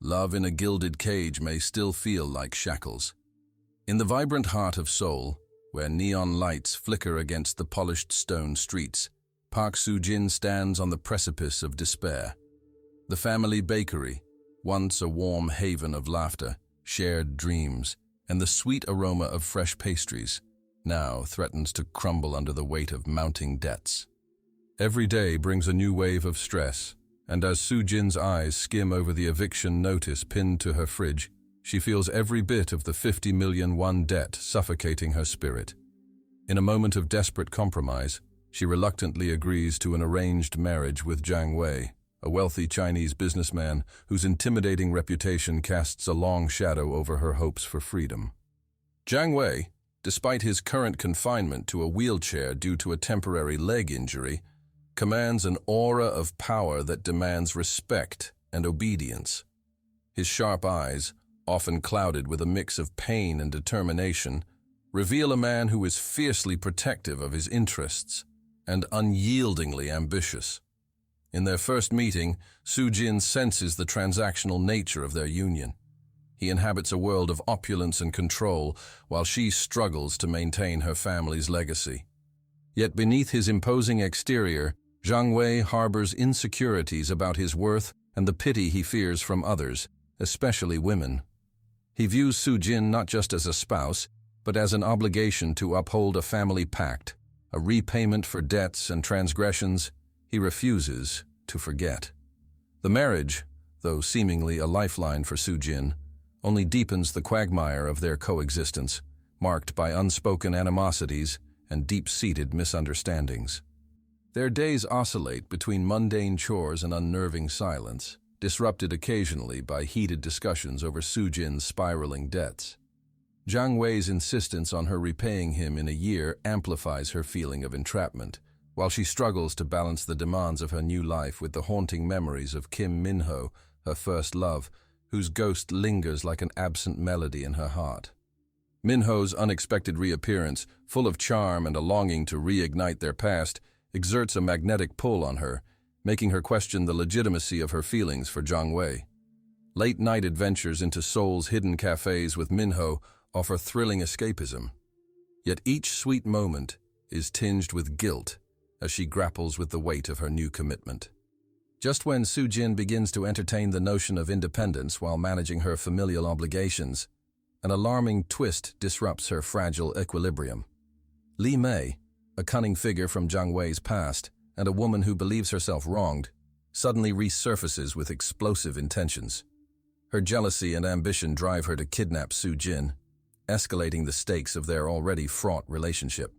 love in a gilded cage may still feel like shackles. In the vibrant heart of Seoul, where neon lights flicker against the polished stone streets, Park Soo-jin stands on the precipice of despair. The family bakery, once a warm haven of laughter, shared dreams, and the sweet aroma of fresh pastries, now threatens to crumble under the weight of mounting debts. Every day brings a new wave of stress, and as Soo-jin's eyes skim over the eviction notice pinned to her fridge, she feels every bit of the 50 million won debt suffocating her spirit. In a moment of desperate compromise, she reluctantly agrees to an arranged marriage with Jiang Wei, a wealthy Chinese businessman whose intimidating reputation casts a long shadow over her hopes for freedom. Jiang Wei, despite his current confinement to a wheelchair due to a temporary leg injury, commands an aura of power that demands respect and obedience. His sharp eyes, often clouded with a mix of pain and determination, reveal a man who is fiercely protective of his interests and unyieldingly ambitious. In their first meeting, Soo-jin senses the transactional nature of their union. He inhabits a world of opulence and control, while she struggles to maintain her family's legacy. Yet beneath his imposing exterior, Jiang Wei harbors insecurities about his worth and the pity he fears from others, especially women. He views Soo-jin not just as a spouse, but as an obligation to uphold a family pact, a repayment for debts and transgressions he refuses to forget. The marriage, though seemingly a lifeline for Soo-jin, only deepens the quagmire of their coexistence, marked by unspoken animosities and deep-seated misunderstandings. Their days oscillate between mundane chores and unnerving silence, disrupted occasionally by heated discussions over Soo-jin's spiraling debts. Jiang Wei's insistence on her repaying him in a year amplifies her feeling of entrapment, while she struggles to balance the demands of her new life with the haunting memories of Kim Min-ho, her first love, whose ghost lingers like an absent melody in her heart. Min-ho's unexpected reappearance, full of charm and a longing to reignite their past, exerts a magnetic pull on her, making her question the legitimacy of her feelings for Jiang Wei. Late-night adventures into Seoul's hidden cafes with Min-ho offer thrilling escapism. Yet each sweet moment is tinged with guilt as she grapples with the weight of her new commitment. Just when Soo-jin begins to entertain the notion of independence while managing her familial obligations, an alarming twist disrupts her fragile equilibrium. Li Mei, a cunning figure from Jiang Wei's past and a woman who believes herself wronged, suddenly resurfaces with explosive intentions. Her jealousy and ambition drive her to kidnap Soo-jin, escalating the stakes of their already fraught relationship.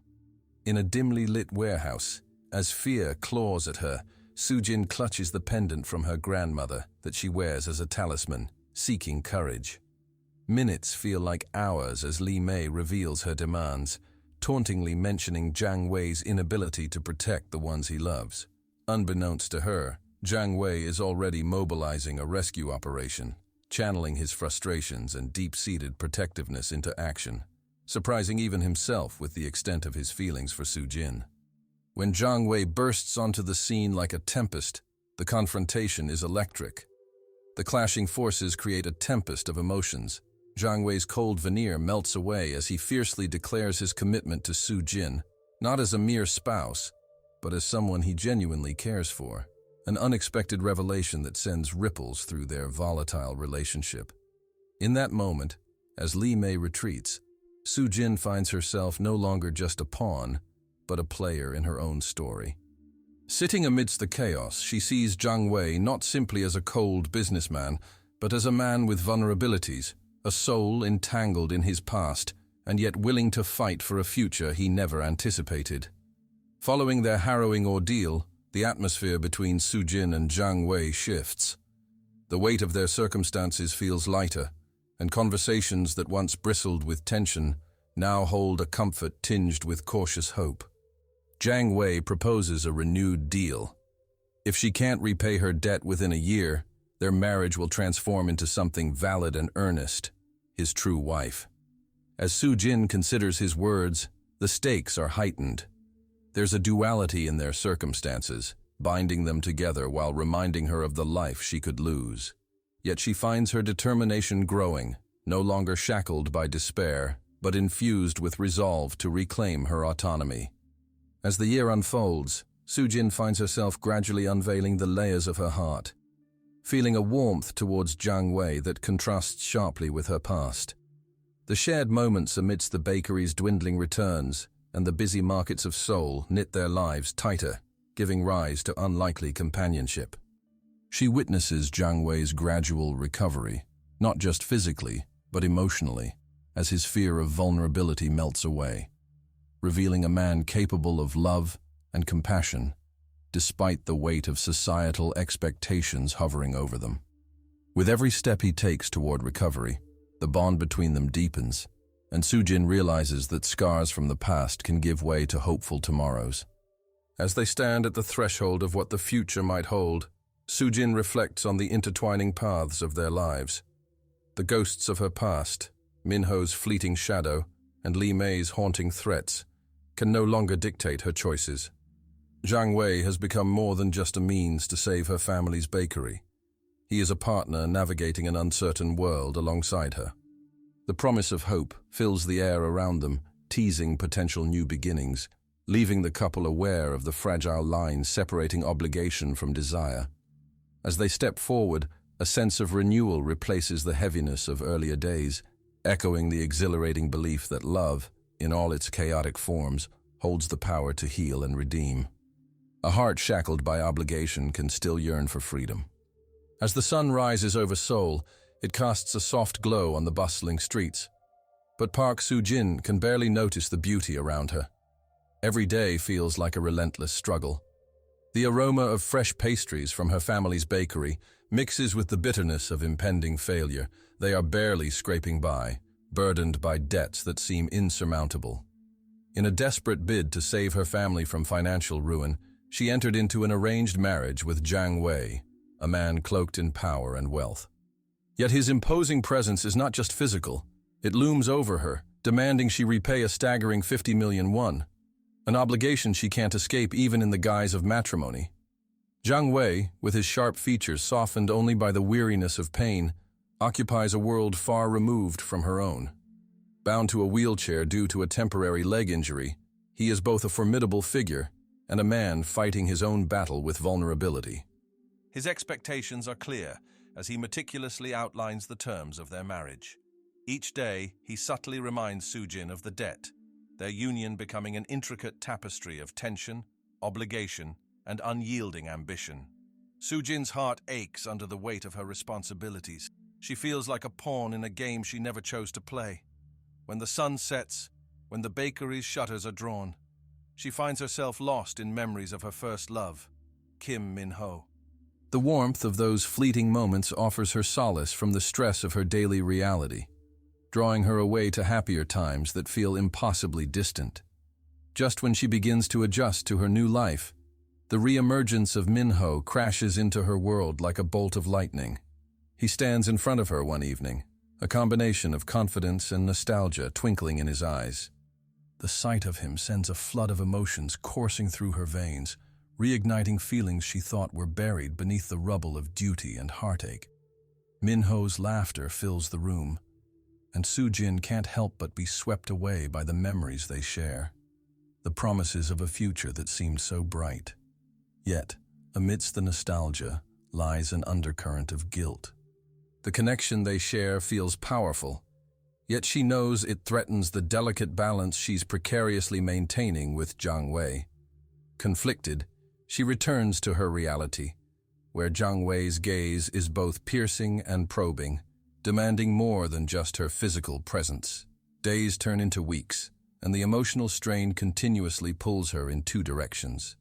In a dimly lit warehouse, as fear claws at her, Soo-jin clutches the pendant from her grandmother that she wears as a talisman, seeking courage. Minutes feel like hours as Li Mei reveals her demands, tauntingly mentioning Jiang Wei's inability to protect the ones he loves. Unbeknownst to her, Jiang Wei is already mobilizing a rescue operation, channeling his frustrations and deep-seated protectiveness into action, surprising even himself with the extent of his feelings for Soo-jin. When Jiang Wei bursts onto the scene like a tempest, the confrontation is electric. The clashing forces create a tempest of emotions. Jiang Wei's cold veneer melts away as he fiercely declares his commitment to Soo-jin, not as a mere spouse, but as someone he genuinely cares for, an unexpected revelation that sends ripples through their volatile relationship. In that moment, as Li Mei retreats, Soo-jin finds herself no longer just a pawn, but a player in her own story. Sitting amidst the chaos, she sees Jiang Wei not simply as a cold businessman, but as a man with vulnerabilities, a soul entangled in his past, and yet willing to fight for a future he never anticipated. Following their harrowing ordeal, the atmosphere between Soo-jin and Jiang Wei shifts. The weight of their circumstances feels lighter, and conversations that once bristled with tension now hold a comfort tinged with cautious hope. Jiang Wei proposes a renewed deal. If she can't repay her debt within a year, their marriage will transform into something valid and earnest, his true wife. As Soo-jin considers his words, the stakes are heightened. There's a duality in their circumstances, binding them together while reminding her of the life she could lose. Yet she finds her determination growing, no longer shackled by despair, but infused with resolve to reclaim her autonomy. As the year unfolds, Sujin finds herself gradually unveiling the layers of her heart, feeling a warmth towards Jiang Wei that contrasts sharply with her past. The shared moments amidst the bakery's dwindling returns and the busy markets of Seoul knit their lives tighter, giving rise to unlikely companionship. She witnesses Jiang Wei's gradual recovery, not just physically, but emotionally, as his fear of vulnerability melts away, revealing a man capable of love and compassion, despite the weight of societal expectations hovering over them. With every step he takes toward recovery, the bond between them deepens, and Sujin realizes that scars from the past can give way to hopeful tomorrows. As they stand at the threshold of what the future might hold, Sujin reflects on the intertwining paths of their lives. The ghosts of her past, Minho's fleeting shadow, and Li Mei's haunting threats, can no longer dictate her choices. Jiang Wei has become more than just a means to save her family's bakery. He is a partner navigating an uncertain world alongside her. The promise of hope fills the air around them, teasing potential new beginnings, leaving the couple aware of the fragile line separating obligation from desire. As they step forward, a sense of renewal replaces the heaviness of earlier days, echoing the exhilarating belief that love, in all its chaotic forms, holds the power to heal and redeem. A heart shackled by obligation can still yearn for freedom. As the sun rises over Seoul, it casts a soft glow on the bustling streets. But Park Soo-jin can barely notice the beauty around her. Every day feels like a relentless struggle. The aroma of fresh pastries from her family's bakery mixes with the bitterness of impending failure. They are barely scraping by, burdened by debts that seem insurmountable. In a desperate bid to save her family from financial ruin, she entered into an arranged marriage with Jiang Wei, a man cloaked in power and wealth. Yet his imposing presence is not just physical. It looms over her, demanding she repay a staggering 50 million won, an obligation she can't escape even in the guise of matrimony. Jiang Wei, with his sharp features softened only by the weariness of pain, occupies a world far removed from her own. Bound to a wheelchair due to a temporary leg injury, he is both a formidable figure and a man fighting his own battle with vulnerability. His expectations are clear as he meticulously outlines the terms of their marriage. Each day, he subtly reminds Sujin of the debt, their union becoming an intricate tapestry of tension, obligation, and unyielding ambition. Sujin's heart aches under the weight of her responsibilities. She feels like a pawn in a game she never chose to play. When the sun sets, when the bakery's shutters are drawn, she finds herself lost in memories of her first love, Kim Min-ho. The warmth of those fleeting moments offers her solace from the stress of her daily reality, drawing her away to happier times that feel impossibly distant. Just when she begins to adjust to her new life, the re-emergence of Min-ho crashes into her world like a bolt of lightning. He stands in front of her one evening, a combination of confidence and nostalgia twinkling in his eyes. The sight of him sends a flood of emotions coursing through her veins, reigniting feelings she thought were buried beneath the rubble of duty and heartache. Min-ho's laughter fills the room, and Sujin can't help but be swept away by the memories they share, the promises of a future that seemed so bright. Yet, amidst the nostalgia, lies an undercurrent of guilt. The connection they share feels powerful, yet she knows it threatens the delicate balance she's precariously maintaining with Jiang Wei. Conflicted, she returns to her reality, where Jiang Wei's gaze is both piercing and probing, demanding more than just her physical presence. Days turn into weeks, and the emotional strain continuously pulls her in two directions.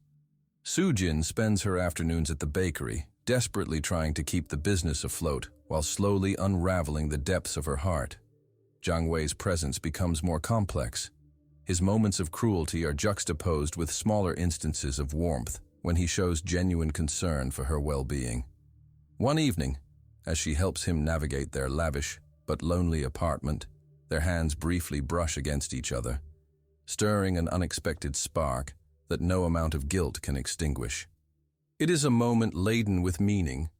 Sujin spends her afternoons at the bakery, desperately trying to keep the business afloat while slowly unraveling the depths of her heart. Jiang Wei's presence becomes more complex. His moments of cruelty are juxtaposed with smaller instances of warmth when he shows genuine concern for her well-being. One evening, as she helps him navigate their lavish but lonely apartment, their hands briefly brush against each other, stirring an unexpected spark that no amount of guilt can extinguish. It is a moment laden with meaning,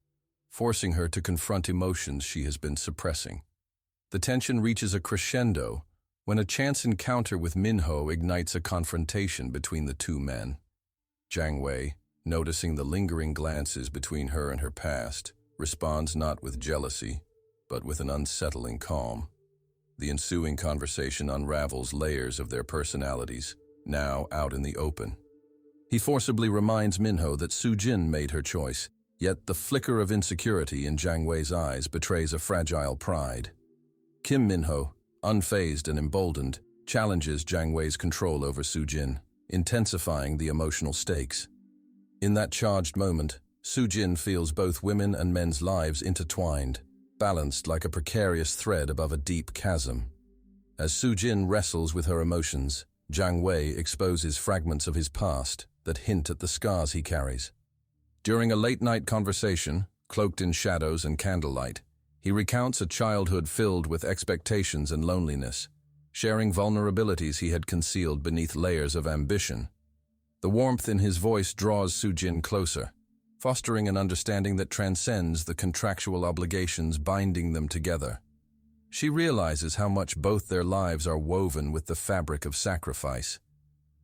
forcing her to confront emotions she has been suppressing. The tension reaches a crescendo when a chance encounter with Minho ignites a confrontation between the two men. Jiang Wei, noticing the lingering glances between her and her past, responds not with jealousy, but with an unsettling calm. The ensuing conversation unravels layers of their personalities, now out in the open. He forcibly reminds Minho that Su Jin made her choice, yet the flicker of insecurity in Jiang Wei's eyes betrays a fragile pride. Kim Minho, unfazed and emboldened, challenges Jiang Wei's control over Su Jin, intensifying the emotional stakes. In that charged moment, Su Jin feels both women and men's lives intertwined, balanced like a precarious thread above a deep chasm. As Su Jin wrestles with her emotions, Jiang Wei exposes fragments of his past that hint at the scars he carries. During a late-night conversation, cloaked in shadows and candlelight, he recounts a childhood filled with expectations and loneliness, sharing vulnerabilities he had concealed beneath layers of ambition. The warmth in his voice draws Su Jin closer, fostering an understanding that transcends the contractual obligations binding them together. She realizes how much both their lives are woven with the fabric of sacrifice,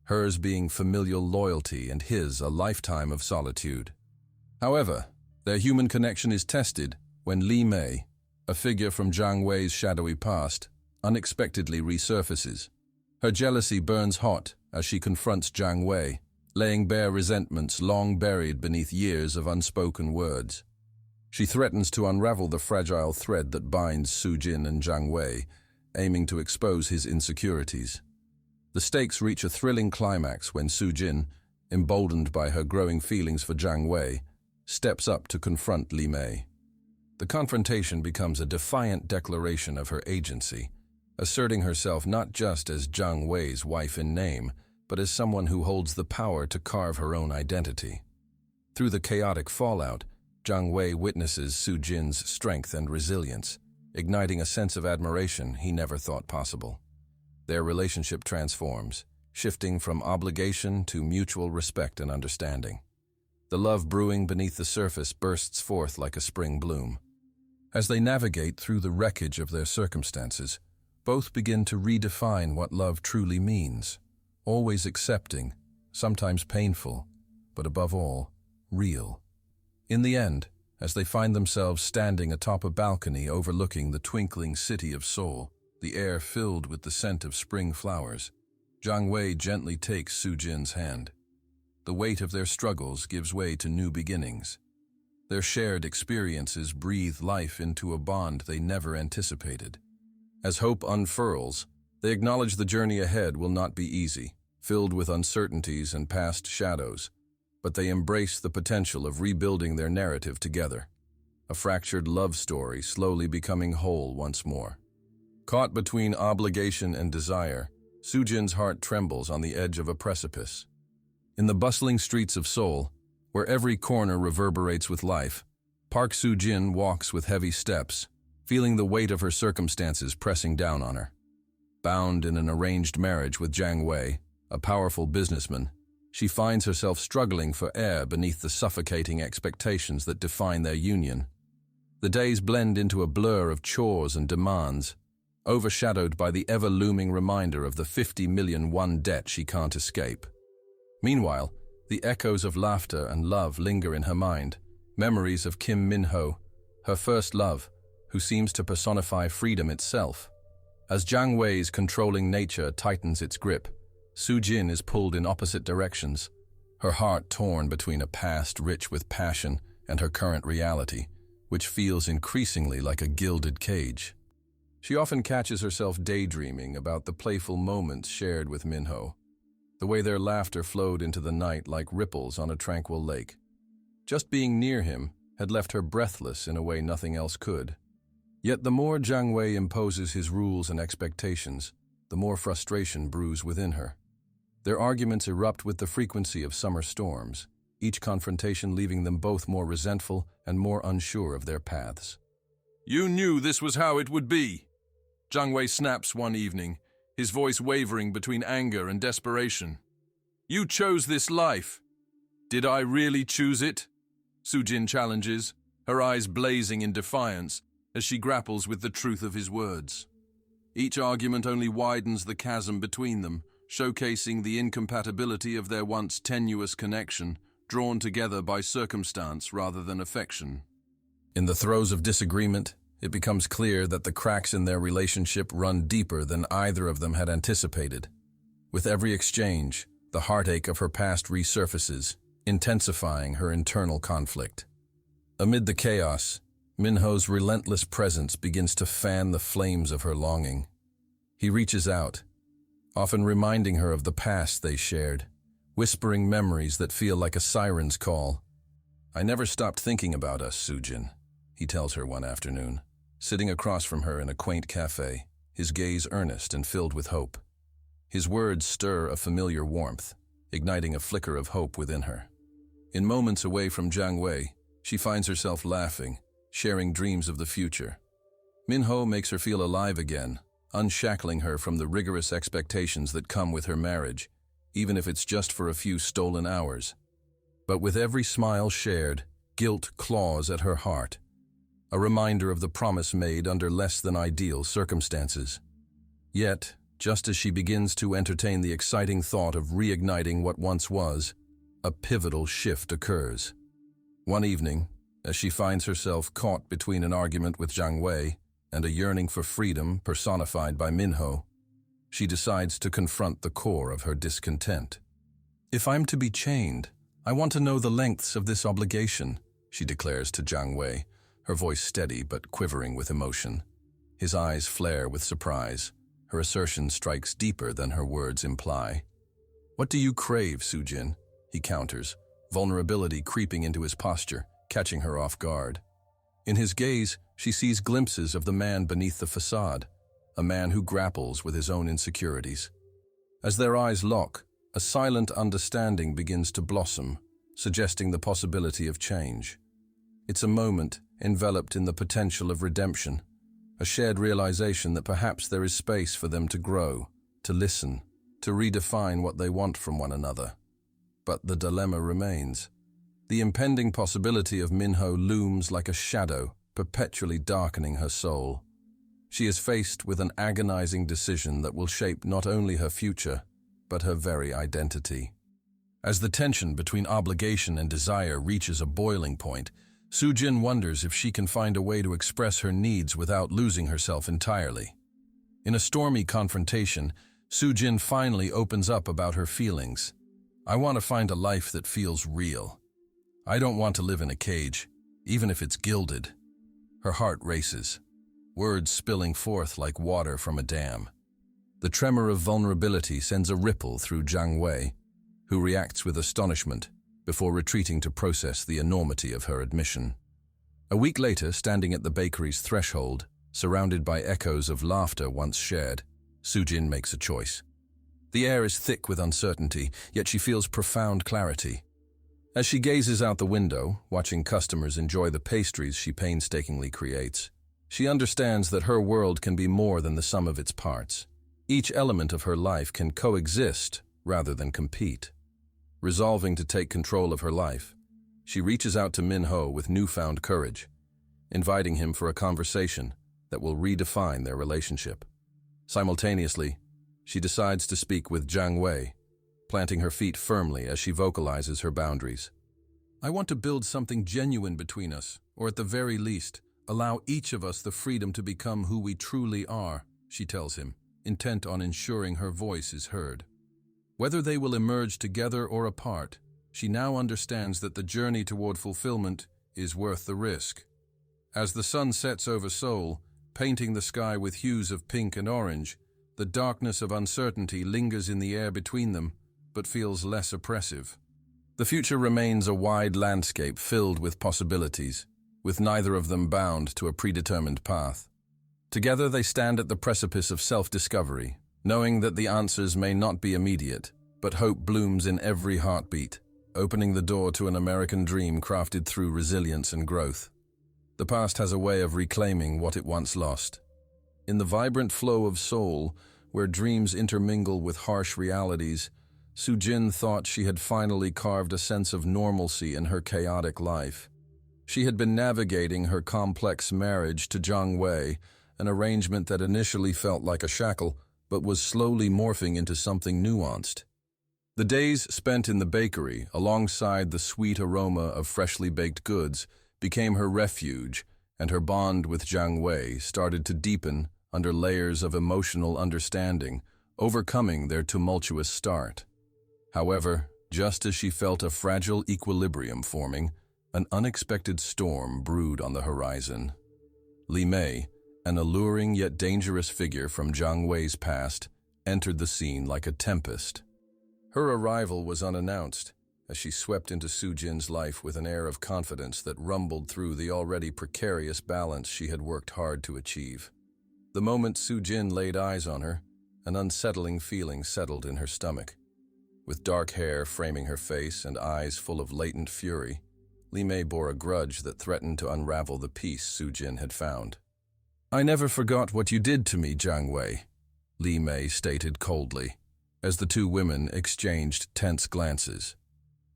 hers being familial loyalty and his a lifetime of solitude. However, their human connection is tested when Li Mei, a figure from Jiang Wei's shadowy past, unexpectedly resurfaces. Her jealousy burns hot as she confronts Jiang Wei, laying bare resentments long buried beneath years of unspoken words. She threatens to unravel the fragile thread that binds Su Jin and Jiang Wei, aiming to expose his insecurities. The stakes reach a thrilling climax when Su Jin, emboldened by her growing feelings for Jiang Wei, steps up to confront Li Mei. The confrontation becomes a defiant declaration of her agency, asserting herself not just as Jiang Wei's wife in name, but as someone who holds the power to carve her own identity. Through the chaotic fallout, Jiang Wei witnesses Su Jin's strength and resilience, igniting a sense of admiration he never thought possible. Their relationship transforms, shifting from obligation to mutual respect and understanding. The love brewing beneath the surface bursts forth like a spring bloom. As they navigate through the wreckage of their circumstances, both begin to redefine what love truly means, always accepting, sometimes painful, but above all, real. In the end, as they find themselves standing atop a balcony overlooking the twinkling city of Seoul, the air filled with the scent of spring flowers, Jiang Wei gently takes Su Jin's hand. The weight of their struggles gives way to new beginnings. Their shared experiences breathe life into a bond they never anticipated. As hope unfurls, they acknowledge the journey ahead will not be easy, filled with uncertainties and past shadows, but they embrace the potential of rebuilding their narrative together, a fractured love story slowly becoming whole once more. Caught between obligation and desire, Su Jin's heart trembles on the edge of a precipice. In the bustling streets of Seoul, where every corner reverberates with life, Park Su Jin walks with heavy steps, feeling the weight of her circumstances pressing down on her. Bound in an arranged marriage with Jiang Wei, a powerful businessman, she finds herself struggling for air beneath the suffocating expectations that define their union. The days blend into a blur of chores and demands, overshadowed by the ever-looming reminder of the 50 million won debt she can't escape. Meanwhile, the echoes of laughter and love linger in her mind, memories of Kim Minho, her first love, who seems to personify freedom itself. As Jiang Wei's controlling nature tightens its grip, Su Jin is pulled in opposite directions, her heart torn between a past rich with passion and her current reality, which feels increasingly like a gilded cage. She often catches herself daydreaming about the playful moments shared with Minho, the way their laughter flowed into the night like ripples on a tranquil lake. Just being near him had left her breathless in a way nothing else could. Yet the more Jiang Wei imposes his rules and expectations, the more frustration brews within her. Their arguments erupt with the frequency of summer storms, each confrontation leaving them both more resentful and more unsure of their paths. "You knew this was how it would be," Jiang Wei snaps one evening, his voice wavering between anger and desperation. "You chose this life." "Did I really choose it?" Su Jin challenges, her eyes blazing in defiance as she grapples with the truth of his words. Each argument only widens the chasm between them, showcasing the incompatibility of their once tenuous connection, drawn together by circumstance rather than affection. In the throes of disagreement, it becomes clear that the cracks in their relationship run deeper than either of them had anticipated. With every exchange, the heartache of her past resurfaces, intensifying her internal conflict. Amid the chaos, Minho's relentless presence begins to fan the flames of her longing. He reaches out, often reminding her of the past they shared, whispering memories that feel like a siren's call. "I never stopped thinking about us, Sujin," he tells her one afternoon, sitting across from her in a quaint cafe, his gaze earnest and filled with hope. His words stir a familiar warmth, igniting a flicker of hope within her. In moments away from Jiang Wei, she finds herself laughing, sharing dreams of the future. Minho makes her feel alive again, unshackling her from the rigorous expectations that come with her marriage, even if it's just for a few stolen hours. But with every smile shared, guilt claws at her heart, a reminder of the promise made under less than ideal circumstances. Yet, just as she begins to entertain the exciting thought of reigniting what once was, a pivotal shift occurs. One evening, as she finds herself caught between an argument with Jiang Wei and a yearning for freedom personified by Minho, she decides to confront the core of her discontent. "If I'm to be chained, I want to know the lengths of this obligation," she declares to Jiang Wei, her voice steady but quivering with emotion. His eyes flare with surprise. Her assertion strikes deeper than her words imply. "What do you crave, Sujin?" he counters, vulnerability creeping into his posture, catching her off guard. In his gaze, she sees glimpses of the man beneath the facade, a man who grapples with his own insecurities. As their eyes lock, a silent understanding begins to blossom, suggesting the possibility of change. It's a moment enveloped in the potential of redemption, a shared realization that perhaps there is space for them to grow, to listen, to redefine what they want from one another. But the dilemma remains. The impending possibility of Minho looms like a shadow, perpetually darkening her soul. She is faced with an agonizing decision that will shape not only her future, but her very identity. As the tension between obligation and desire reaches a boiling point, Sujin wonders if she can find a way to express her needs without losing herself entirely. In a stormy confrontation, Sujin finally opens up about her feelings. "I want to find a life that feels real. I don't want to live in a cage, even if it's gilded." Her heart races, words spilling forth like water from a dam. The tremor of vulnerability sends a ripple through Jiang Wei, who reacts with astonishment before retreating to process the enormity of her admission. A week later, standing at the bakery's threshold, surrounded by echoes of laughter once shared, Sujin makes a choice. The air is thick with uncertainty, yet she feels profound clarity. As she gazes out the window, watching customers enjoy the pastries she painstakingly creates, she understands that her world can be more than the sum of its parts. Each element of her life can coexist rather than compete. Resolving to take control of her life, she reaches out to Minho with newfound courage, inviting him for a conversation that will redefine their relationship. Simultaneously, she decides to speak with Jiang Wei, planting her feet firmly as she vocalizes her boundaries. "I want to build something genuine between us, or at the very least, allow each of us the freedom to become who we truly are," she tells him, intent on ensuring her voice is heard. Whether they will emerge together or apart, she now understands that the journey toward fulfillment is worth the risk. As the sun sets over Seoul, painting the sky with hues of pink and orange, the darkness of uncertainty lingers in the air between them, but feels less oppressive. The future remains a wide landscape filled with possibilities, with neither of them bound to a predetermined path. Together they stand at the precipice of self-discovery, knowing that the answers may not be immediate, but hope blooms in every heartbeat, opening the door to an American dream crafted through resilience and growth. The past has a way of reclaiming what it once lost. In the vibrant flow of Seoul, where dreams intermingle with harsh realities, Sujin thought she had finally carved a sense of normalcy in her chaotic life. She had been navigating her complex marriage to Jiang Wei, an arrangement that initially felt like a shackle, but was slowly morphing into something nuanced. The days spent in the bakery, alongside the sweet aroma of freshly baked goods, became her refuge, and her bond with Jiang Wei started to deepen under layers of emotional understanding, overcoming their tumultuous start. However, just as she felt a fragile equilibrium forming, an unexpected storm brewed on the horizon. Li Mei, an alluring yet dangerous figure from Jiang Wei's past, entered the scene like a tempest. Her arrival was unannounced, as she swept into Su Jin's life with an air of confidence that rumbled through the already precarious balance she had worked hard to achieve. The moment Su Jin laid eyes on her, an unsettling feeling settled in her stomach. With dark hair framing her face and eyes full of latent fury, Li Mei bore a grudge that threatened to unravel the peace Su Jin had found. "I never forgot what you did to me, Jiang Wei," Li Mei stated coldly, as the two women exchanged tense glances.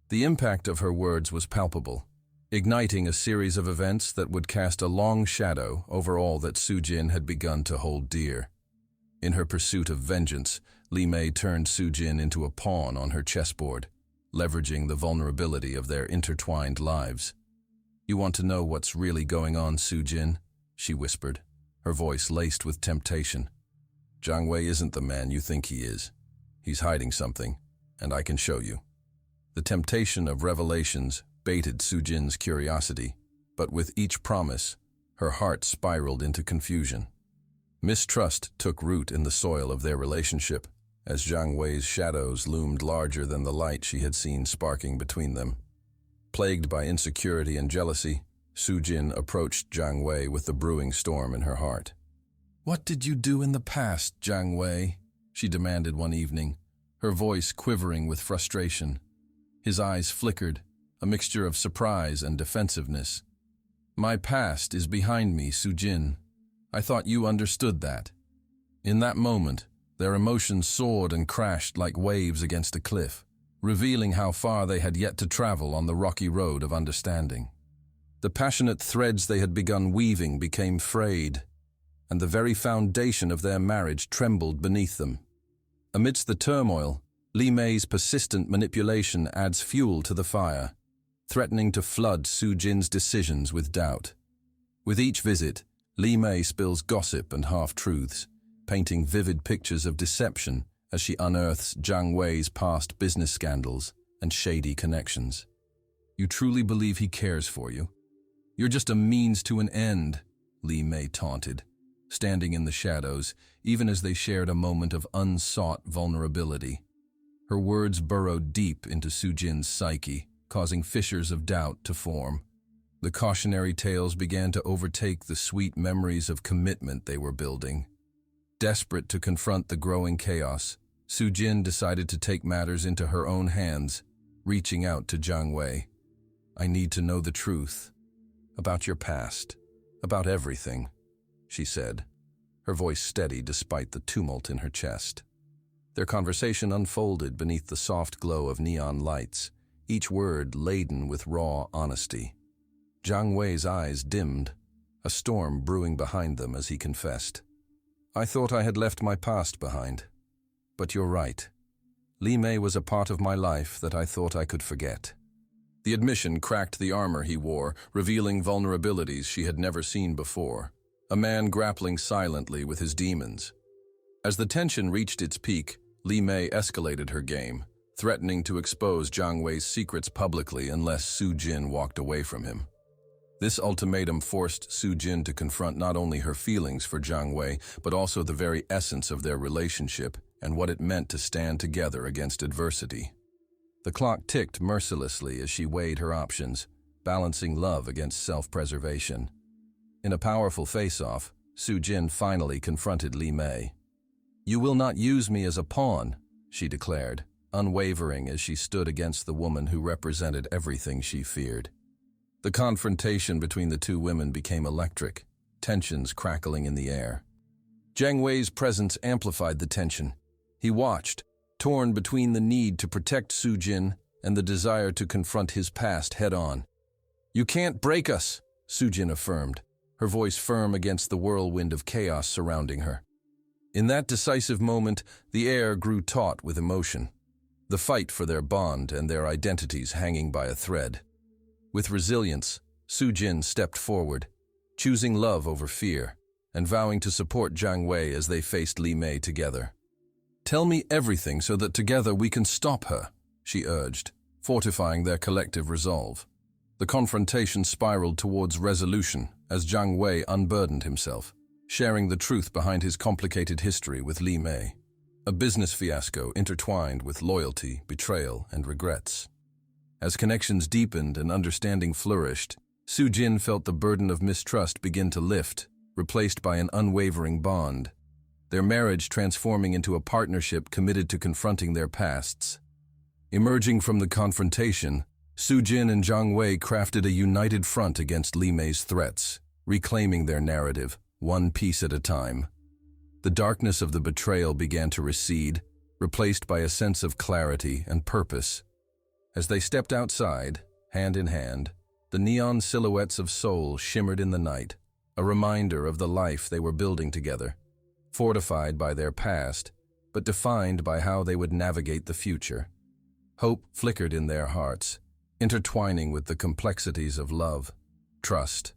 The impact of her words was palpable, igniting a series of events that would cast a long shadow over all that Su Jin had begun to hold dear. In her pursuit of vengeance, Li Mei turned Su Jin into a pawn on her chessboard, leveraging the vulnerability of their intertwined lives. "You want to know what's really going on, Su Jin?" she whispered, her voice laced with temptation. "Jiang Wei isn't the man you think he is. He's hiding something, and I can show you." The temptation of revelations baited Su Jin's curiosity, but with each promise, her heart spiraled into confusion. Mistrust took root in the soil of their relationship, as Jiang Wei's shadows loomed larger than the light she had seen sparking between them. Plagued by insecurity and jealousy, Su Jin approached Jiang Wei with the brewing storm in her heart. "What did you do in the past, Jiang Wei?" she demanded one evening, her voice quivering with frustration. His eyes flickered, a mixture of surprise and defensiveness. "My past is behind me, Su Jin. I thought you understood that." In that moment, their emotions soared and crashed like waves against a cliff, revealing how far they had yet to travel on the rocky road of understanding. The passionate threads they had begun weaving became frayed, and the very foundation of their marriage trembled beneath them. Amidst the turmoil, Li Mei's persistent manipulation adds fuel to the fire, threatening to flood Su Jin's decisions with doubt. With each visit, Li Mei spills gossip and half-truths, painting vivid pictures of deception as she unearths Jiang Wei's past business scandals and shady connections. "You truly believe he cares for you? You're just a means to an end," Li Mei taunted, standing in the shadows, even as they shared a moment of unsought vulnerability. Her words burrowed deep into Su Jin's psyche, causing fissures of doubt to form. The cautionary tales began to overtake the sweet memories of commitment they were building. Desperate to confront the growing chaos, Su Jin decided to take matters into her own hands, reaching out to Jiang Wei. "I need to know the truth. About your past. About everything," she said, her voice steady despite the tumult in her chest. Their conversation unfolded beneath the soft glow of neon lights, each word laden with raw honesty. Jiang Wei's eyes dimmed, a storm brewing behind them as he confessed. "I thought I had left my past behind. But you're right. Li Mei was a part of my life that I thought I could forget." The admission cracked the armor he wore, revealing vulnerabilities she had never seen before. A man grappling silently with his demons. As the tension reached its peak, Li Mei escalated her game, threatening to expose Jiang Wei's secrets publicly unless Su Jin walked away from him. This ultimatum forced Su Jin to confront not only her feelings for Jiang Wei, but also the very essence of their relationship and what it meant to stand together against adversity. The clock ticked mercilessly as she weighed her options, balancing love against self-preservation. In a powerful face-off, Su Jin finally confronted Li Mei. "You will not use me as a pawn," she declared, unwavering as she stood against the woman who represented everything she feared. The confrontation between the two women became electric, tensions crackling in the air. Jiang Wei's presence amplified the tension. He watched, torn between the need to protect Su Jin and the desire to confront his past head-on. "You can't break us," Sujin affirmed, her voice firm against the whirlwind of chaos surrounding her. In that decisive moment, the air grew taut with emotion, the fight for their bond and their identities hanging by a thread. With resilience, Sujin stepped forward, choosing love over fear, and vowing to support Jiang Wei as they faced Li Mei together. "Tell me everything so that together we can stop her," she urged, fortifying their collective resolve. The confrontation spiraled towards resolution as Jiang Wei unburdened himself, sharing the truth behind his complicated history with Li Mei, a business fiasco intertwined with loyalty, betrayal, and regrets. As connections deepened and understanding flourished, Sujin felt the burden of mistrust begin to lift, replaced by an unwavering bond, their marriage transforming into a partnership committed to confronting their pasts. Emerging from the confrontation, Sujin and Jiang Wei crafted a united front against Li Mei's threats, reclaiming their narrative, one piece at a time. The darkness of the betrayal began to recede, replaced by a sense of clarity and purpose. As they stepped outside, hand in hand, the neon silhouettes of Seoul shimmered in the night, a reminder of the life they were building together, fortified by their past, but defined by how they would navigate the future. Hope flickered in their hearts, intertwining with the complexities of love, trust,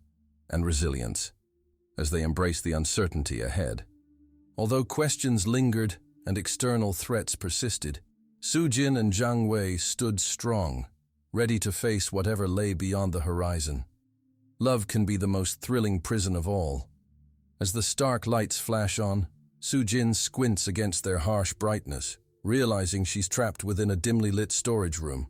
and resilience, as they embraced the uncertainty ahead. Although questions lingered and external threats persisted, Sujin and Jiang Wei stood strong, ready to face whatever lay beyond the horizon. Love can be the most thrilling prison of all. As the stark lights flash on, Sujin squints against their harsh brightness, realizing she's trapped within a dimly lit storage room.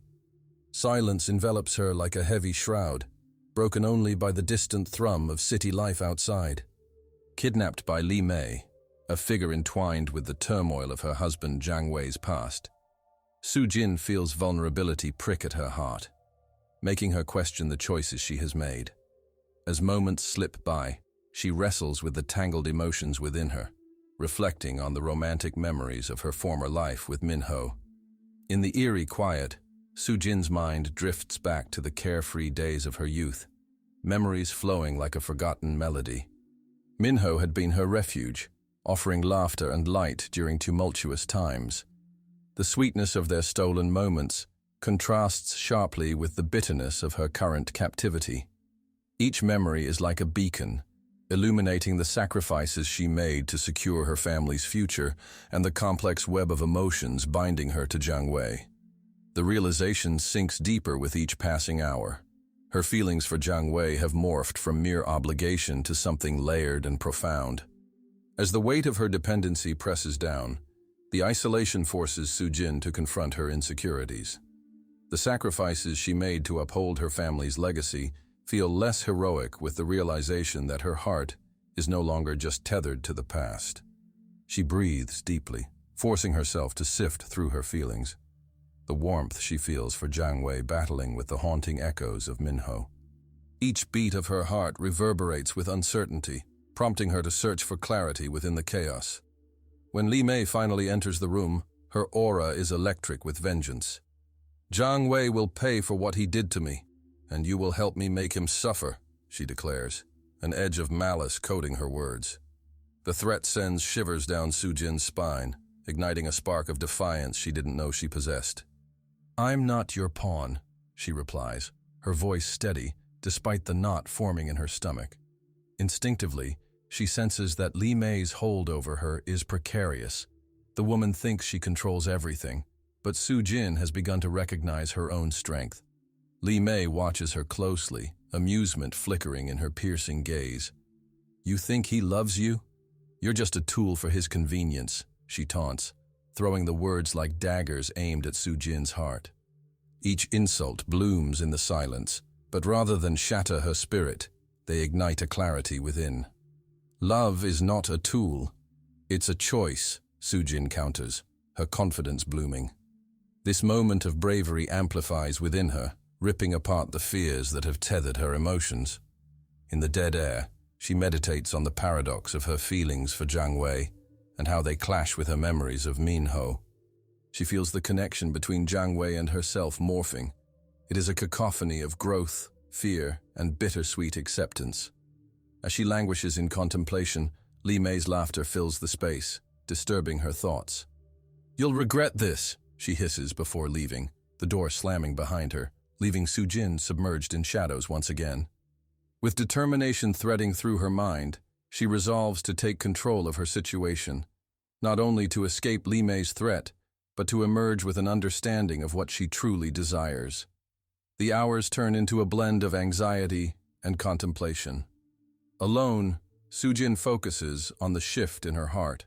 Silence envelops her like a heavy shroud, broken only by the distant thrum of city life outside. Kidnapped by Li Mei, a figure entwined with the turmoil of her husband Jiang Wei's past, Sujin feels vulnerability prick at her heart, making her question the choices she has made. As moments slip by, she wrestles with the tangled emotions within her, reflecting on the romantic memories of her former life with Minho. In the eerie quiet, Sujin's mind drifts back to the carefree days of her youth, memories flowing like a forgotten melody. Minho had been her refuge, offering laughter and light during tumultuous times. The sweetness of their stolen moments contrasts sharply with the bitterness of her current captivity. Each memory is like a beacon, illuminating the sacrifices she made to secure her family's future and the complex web of emotions binding her to Jiang Wei. The realization sinks deeper with each passing hour. Her feelings for Jiang Wei have morphed from mere obligation to something layered and profound. As the weight of her dependency presses down, the isolation forces Sujin to confront her insecurities. The sacrifices she made to uphold her family's legacy feel less heroic with the realization that her heart is no longer just tethered to the past. She breathes deeply, forcing herself to sift through her feelings. The warmth she feels for Jiang Wei battling with the haunting echoes of Minho. Each beat of her heart reverberates with uncertainty, prompting her to search for clarity within the chaos. When Li Mei finally enters the room, her aura is electric with vengeance. "Jiang Wei will pay for what he did to me, and you will help me make him suffer," she declares, an edge of malice coating her words. The threat sends shivers down Sujin's spine, igniting a spark of defiance she didn't know she possessed. "I'm not your pawn," she replies, her voice steady despite the knot forming in her stomach. Instinctively, she senses that Li Mei's hold over her is precarious. The woman thinks she controls everything, but Sujin has begun to recognize her own strength. Li Mei watches her closely, amusement flickering in her piercing gaze. "You think he loves you? You're just a tool for his convenience," she taunts, throwing the words like daggers aimed at Sujin's heart. Each insult blooms in the silence, but rather than shatter her spirit, they ignite a clarity within. "Love is not a tool. It's a choice," Sujin counters, her confidence blooming. This moment of bravery amplifies within her, ripping apart the fears that have tethered her emotions. In the dead air, she meditates on the paradox of her feelings for Jiang Wei and how they clash with her memories of Minho. She feels the connection between Jiang Wei and herself morphing. It is a cacophony of growth, fear, and bittersweet acceptance. As she languishes in contemplation, Li Mei's laughter fills the space, disturbing her thoughts. "You'll regret this," she hisses before leaving, the door slamming behind her, leaving Su Jin submerged in shadows once again. With determination threading through her mind, she resolves to take control of her situation, not only to escape Li Mei's threat, but to emerge with an understanding of what she truly desires. The hours turn into a blend of anxiety and contemplation. Alone, Su Jin focuses on the shift in her heart.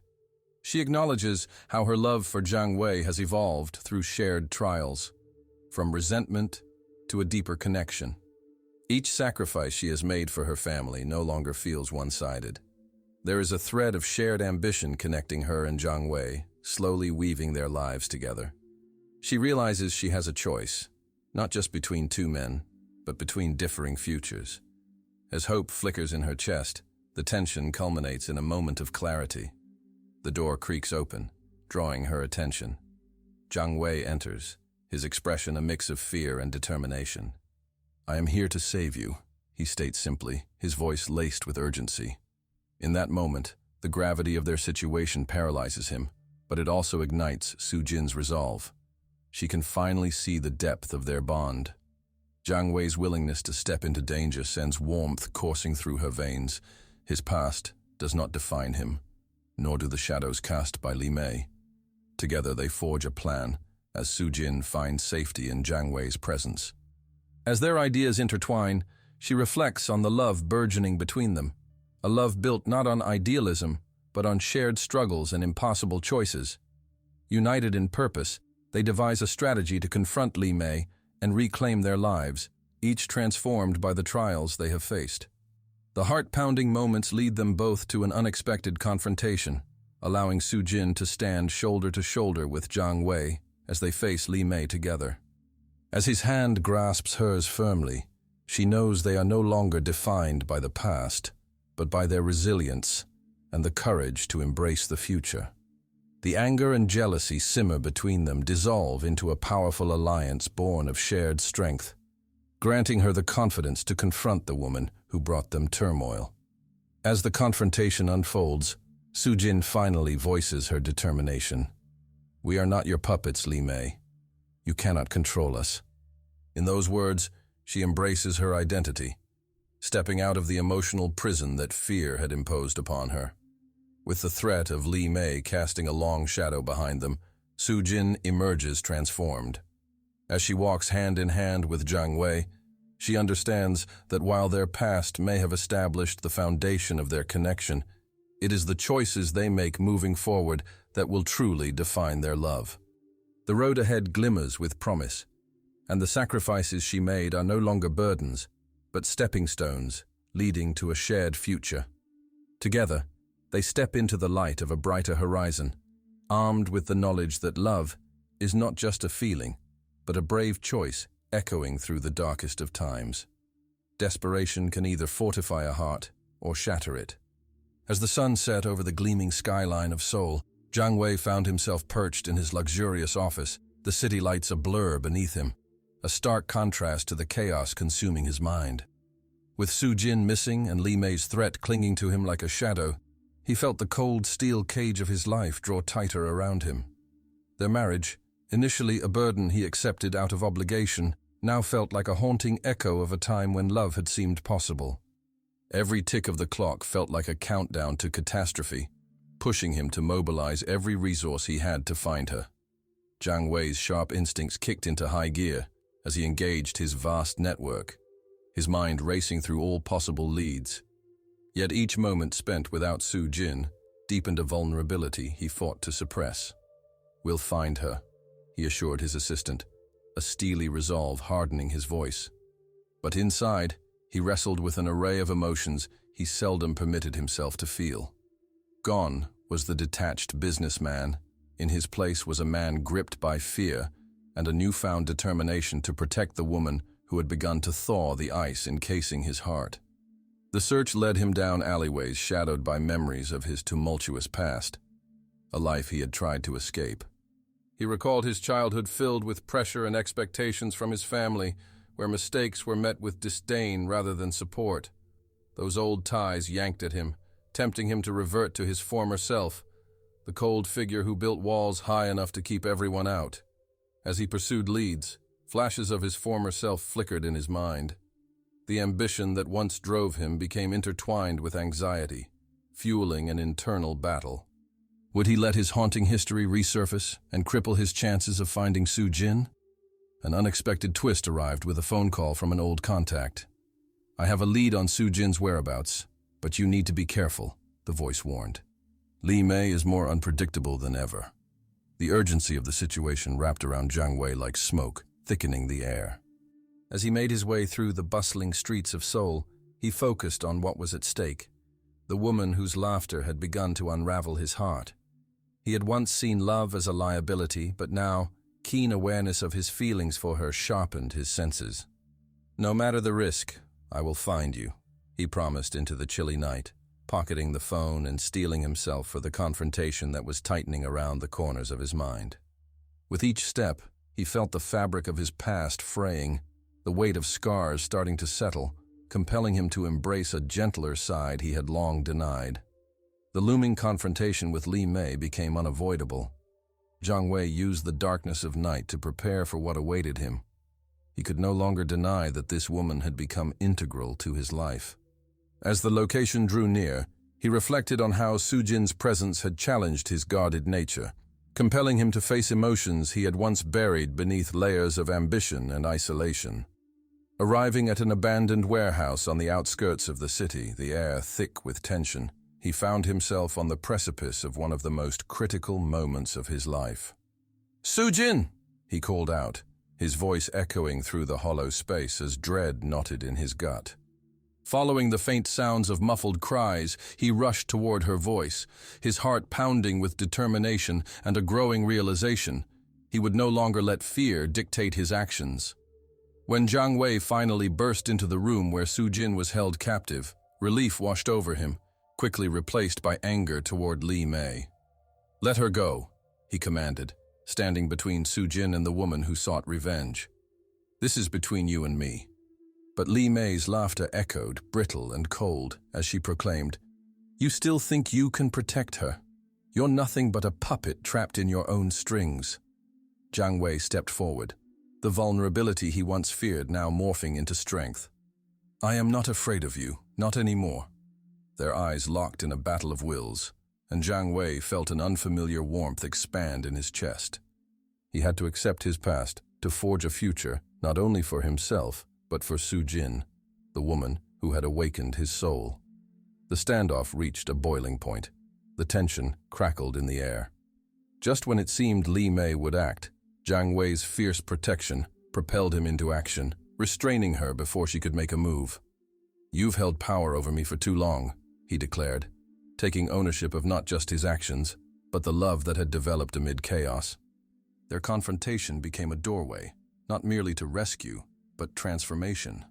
She acknowledges how her love for Jiang Wei has evolved through shared trials, from resentment to a deeper connection. Each sacrifice she has made for her family no longer feels one-sided. There is a thread of shared ambition connecting her and Jiang Wei, slowly weaving their lives together. She realizes she has a choice, not just between two men, but between differing futures. As hope flickers in her chest, the tension culminates in a moment of clarity. The door creaks open, drawing her attention. Jiang Wei enters, his expression a mix of fear and determination. "I am here to save you," he states simply, his voice laced with urgency. In that moment, the gravity of their situation paralyzes him, but it also ignites Su Jin's resolve. She can finally see the depth of their bond. Jiang Wei's willingness to step into danger sends warmth coursing through her veins. His past does not define him, nor do the shadows cast by Li Mei. Together they forge a plan, as Su Jin finds safety in Jiang Wei's presence. As their ideas intertwine, she reflects on the love burgeoning between them, a love built not on idealism, but on shared struggles and impossible choices. United in purpose, they devise a strategy to confront Li Mei and reclaim their lives, each transformed by the trials they have faced. The heart-pounding moments lead them both to an unexpected confrontation, allowing Su Jin to stand shoulder to shoulder with Jiang Wei as they face Li Mei together. As his hand grasps hers firmly, she knows they are no longer defined by the past, but by their resilience and the courage to embrace the future. The anger and jealousy simmer between them, dissolve into a powerful alliance born of shared strength, granting her the confidence to confront the woman who brought them turmoil. As the confrontation unfolds, Su Jin finally voices her determination. "We are not your puppets, Li Mei. You cannot control us." In those words, she embraces her identity, stepping out of the emotional prison that fear had imposed upon her. With the threat of Li Mei casting a long shadow behind them, Su Jin emerges transformed. As she walks hand in hand with Jiang Wei, she understands that while their past may have established the foundation of their connection, it is the choices they make moving forward that will truly define their love. The road ahead glimmers with promise, and the sacrifices she made are no longer burdens, but stepping stones leading to a shared future. Together, they step into the light of a brighter horizon, armed with the knowledge that love is not just a feeling, but a brave choice echoing through the darkest of times. Desperation can either fortify a heart or shatter it. As the sun set over the gleaming skyline of Seoul, Jiang Wei found himself perched in his luxurious office, the city lights a blur beneath him, a stark contrast to the chaos consuming his mind. With Su Jin missing and Li Mei's threat clinging to him like a shadow, he felt the cold steel cage of his life draw tighter around him. Their marriage, initially a burden he accepted out of obligation, now felt like a haunting echo of a time when love had seemed possible. Every tick of the clock felt like a countdown to catastrophe, pushing him to mobilize every resource he had to find her. Jiang Wei's sharp instincts kicked into high gear as he engaged his vast network, his mind racing through all possible leads. Yet each moment spent without Su Jin deepened a vulnerability he fought to suppress. "We'll find her," he assured his assistant, a steely resolve hardening his voice. But inside, he wrestled with an array of emotions he seldom permitted himself to feel. Gone was the detached businessman. In his place was a man gripped by fear and a newfound determination to protect the woman who had begun to thaw the ice encasing his heart. The search led him down alleyways shadowed by memories of his tumultuous past, a life he had tried to escape. He recalled his childhood filled with pressure and expectations from his family, where mistakes were met with disdain rather than support. Those old ties yanked at him, tempting him to revert to his former self, the cold figure who built walls high enough to keep everyone out. As he pursued leads, flashes of his former self flickered in his mind. The ambition that once drove him became intertwined with anxiety, fueling an internal battle. Would he let his haunting history resurface and cripple his chances of finding Su-jin? An unexpected twist arrived with a phone call from an old contact. "I have a lead on Su-jin's whereabouts, but you need to be careful," the voice warned. Li Mei is more unpredictable than ever. The urgency of the situation wrapped around Jiang Wei like smoke, thickening the air. As he made his way through the bustling streets of Seoul, he focused on what was at stake, the woman whose laughter had begun to unravel his heart. He had once seen love as a liability, but now, keen awareness of his feelings for her sharpened his senses. "No matter the risk, I will find you," he promised into the chilly night, pocketing the phone and steeling himself for the confrontation that was tightening around the corners of his mind. With each step, he felt the fabric of his past fraying, the weight of scars starting to settle, compelling him to embrace a gentler side he had long denied. The looming confrontation with Li Mei became unavoidable. Jiang Wei used the darkness of night to prepare for what awaited him. He could no longer deny that this woman had become integral to his life. As the location drew near, he reflected on how Su-jin's presence had challenged his guarded nature, compelling him to face emotions he had once buried beneath layers of ambition and isolation. Arriving at an abandoned warehouse on the outskirts of the city, the air thick with tension, he found himself on the precipice of one of the most critical moments of his life. "Su-jin!" he called out, his voice echoing through the hollow space as dread knotted in his gut. Following the faint sounds of muffled cries, he rushed toward her voice, his heart pounding with determination and a growing realization. He would no longer let fear dictate his actions. When Jiang Wei finally burst into the room where Su-jin was held captive, relief washed over him, quickly replaced by anger toward Li Mei. "Let her go," he commanded, standing between Su-jin and the woman who sought revenge. "This is between you and me." But Li Mei's laughter echoed, brittle and cold, as she proclaimed, "You still think you can protect her? You're nothing but a puppet trapped in your own strings." Jiang Wei stepped forward, the vulnerability he once feared now morphing into strength. "I am not afraid of you, not anymore." Their eyes locked in a battle of wills, and Jiang Wei felt an unfamiliar warmth expand in his chest. He had to accept his past, to forge a future, not only for himself, but for Su-jin, the woman who had awakened his soul. The standoff reached a boiling point. The tension crackled in the air. Just when it seemed Li Mei would act, Jiang Wei's fierce protection propelled him into action, restraining her before she could make a move. "You've held power over me for too long," he declared, taking ownership of not just his actions, but the love that had developed amid chaos. Their confrontation became a doorway, not merely to rescue, but transformation.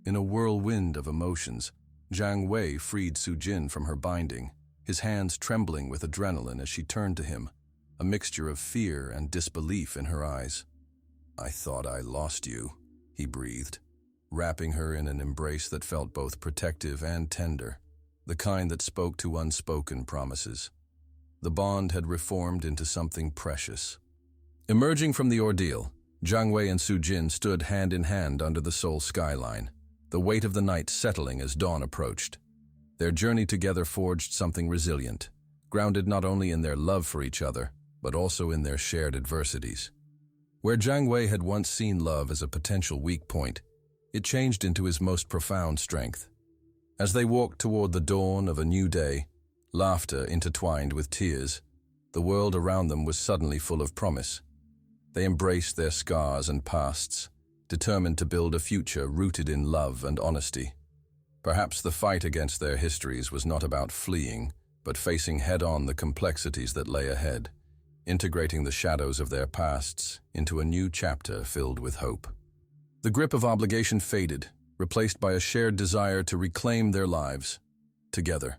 In a whirlwind of emotions, Jiang Wei freed Su-jin from her binding, his hands trembling with adrenaline as she turned to him, a mixture of fear and disbelief in her eyes. "I thought I lost you," he breathed, wrapping her in an embrace that felt both protective and tender, the kind that spoke to unspoken promises. The bond had reformed into something precious. Emerging from the ordeal, Jiang Wei and Su-jin stood hand in hand under the Seoul skyline, the weight of the night settling as dawn approached. Their journey together forged something resilient, grounded not only in their love for each other, but also in their shared adversities. Where Jiang Wei had once seen love as a potential weak point, it changed into his most profound strength. As they walked toward the dawn of a new day, laughter intertwined with tears, the world around them was suddenly full of promise. They embraced their scars and pasts, determined to build a future rooted in love and honesty. Perhaps the fight against their histories was not about fleeing, but facing head-on the complexities that lay ahead, integrating the shadows of their pasts into a new chapter filled with hope. The grip of obligation faded, replaced by a shared desire to reclaim their lives, together.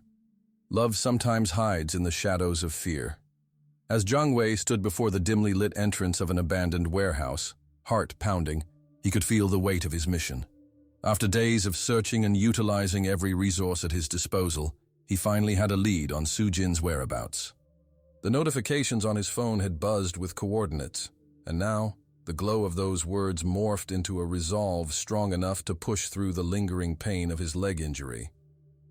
Love sometimes hides in the shadows of fear. As Jiang Wei stood before the dimly lit entrance of an abandoned warehouse, heart pounding, He could feel the weight of his mission. After days of searching and utilizing every resource at his disposal, he finally had a lead on Sujin's whereabouts. The notifications on his phone had buzzed with coordinates, and now the glow of those words morphed into a resolve strong enough to push through the lingering pain of his leg injury.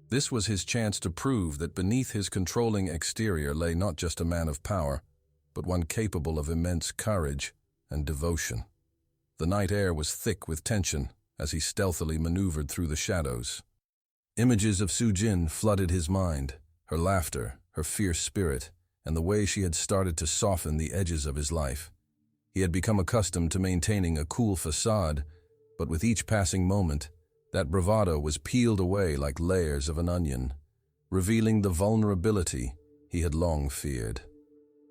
This was his chance to prove that beneath his controlling exterior lay not just a man of power, but one capable of immense courage and devotion. The night air was thick with tension as he stealthily maneuvered through the shadows. Images of Sujin flooded his mind, her laughter, her fierce spirit, and the way she had started to soften the edges of his life. He had become accustomed to maintaining a cool facade, but with each passing moment, that bravado was peeled away like layers of an onion, revealing the vulnerability he had long feared.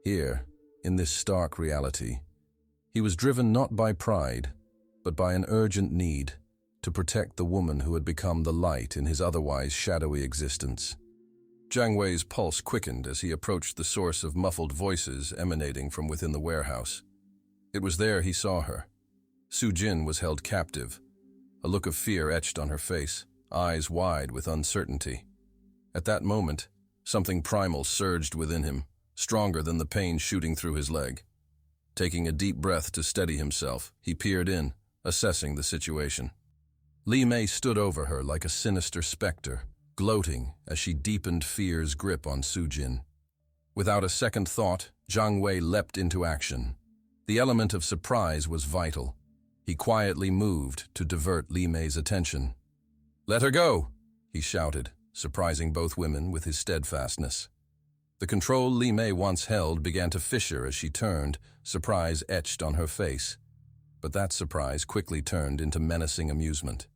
Here, in this stark reality, he was driven not by pride, but by an urgent need to protect the woman who had become the light in his otherwise shadowy existence. Jiang Wei's pulse quickened as he approached the source of muffled voices emanating from within the warehouse. It was there he saw her. Sujin was held captive, a look of fear etched on her face, eyes wide with uncertainty. At that moment, something primal surged within him, stronger than the pain shooting through his leg. Taking a deep breath to steady himself, he peered in, assessing the situation. Li Mei stood over her like a sinister specter, gloating as she deepened fear's grip on Sujin. Without a second thought, Jiang Wei leapt into action. The element of surprise was vital. He quietly moved to divert Li Mei's attention. "Let her go!" he shouted, surprising both women with his steadfastness. The control Li Mei once held began to fissure as she turned, surprise etched on her face. But that surprise quickly turned into menacing amusement.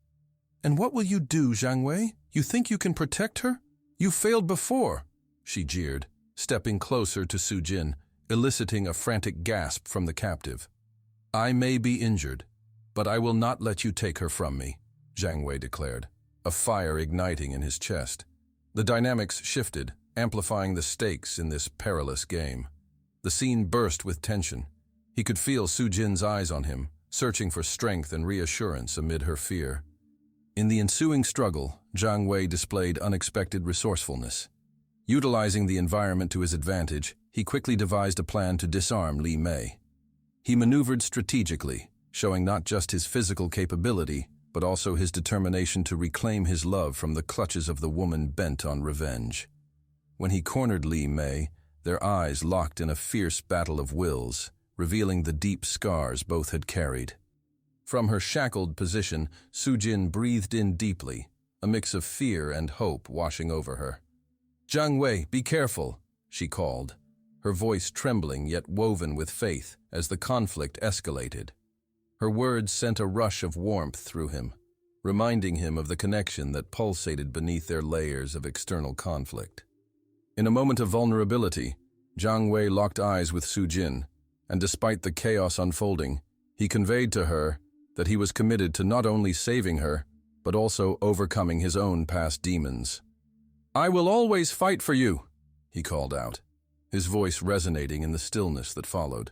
"And what will you do, Jiang Wei? You think you can protect her? You failed before," she jeered, stepping closer to Sujin, eliciting a frantic gasp from the captive. "I may be injured, but I will not let you take her from me," Jiang Wei declared, a fire igniting in his chest. The dynamics shifted, amplifying the stakes in this perilous game. The scene burst with tension. He could feel Sujin's eyes on him, searching for strength and reassurance amid her fear. In the ensuing struggle, Jiang Wei displayed unexpected resourcefulness. Utilizing the environment to his advantage, he quickly devised a plan to disarm Li Mei. He maneuvered strategically, showing not just his physical capability, but also his determination to reclaim his love from the clutches of the woman bent on revenge. When he cornered Li Mei, their eyes locked in a fierce battle of wills, revealing the deep scars both had carried. From her shackled position, Sujin breathed in deeply, a mix of fear and hope washing over her. "Jiang Wei, be careful," she called, her voice trembling yet woven with faith as the conflict escalated. Her words sent a rush of warmth through him, reminding him of the connection that pulsated beneath their layers of external conflict. In a moment of vulnerability, Jiang Wei locked eyes with Sujin, and despite the chaos unfolding, he conveyed to her that he was committed to not only saving her, but also overcoming his own past demons. "I will always fight for you," he called out, his voice resonating in the stillness that followed,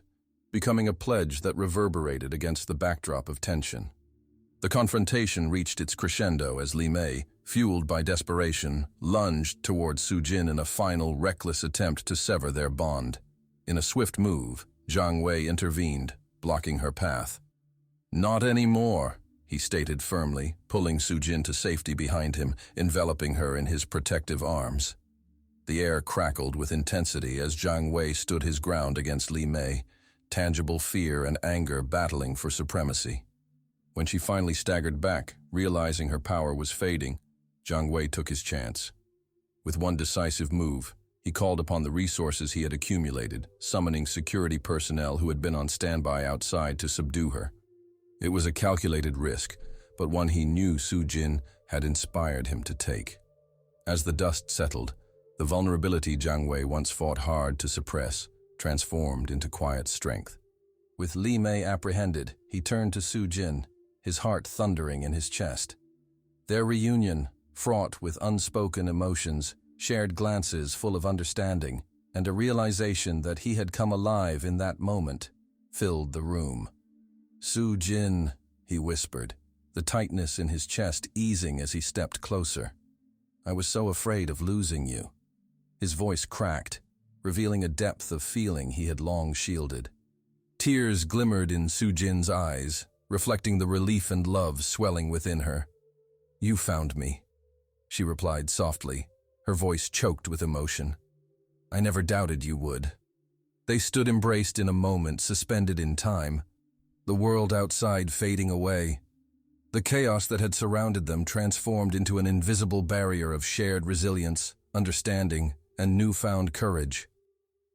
becoming a pledge that reverberated against the backdrop of tension. The confrontation reached its crescendo as Li Mei, fueled by desperation, lunged towards Sujin in a final reckless attempt to sever their bond. In a swift move, Jiang Wei intervened, blocking her path. "Not anymore," he stated firmly, pulling Sujin to safety behind him, enveloping her in his protective arms. The air crackled with intensity as Jiang Wei stood his ground against Li Mei, tangible fear and anger battling for supremacy. When she finally staggered back, realizing her power was fading, Jiang Wei took his chance. With one decisive move, he called upon the resources he had accumulated, summoning security personnel who had been on standby outside to subdue her. It was a calculated risk, but one he knew Sujin had inspired him to take. As the dust settled, the vulnerability Jiang Wei once fought hard to suppress transformed into quiet strength. With Li Mei apprehended, he turned to Sujin, his heart thundering in his chest. Their reunion, fraught with unspoken emotions, shared glances full of understanding, and a realization that he had come alive in that moment, filled the room. "Sujin," he whispered, the tightness in his chest easing as he stepped closer. "I was so afraid of losing you." His voice cracked, revealing a depth of feeling he had long shielded. Tears glimmered in Sujin's eyes, reflecting the relief and love swelling within her. "You found me," she replied softly, her voice choked with emotion. "I never doubted you would." They stood embraced in a moment suspended in time, the world outside fading away. The chaos that had surrounded them transformed into an invisible barrier of shared resilience, understanding, and newfound courage.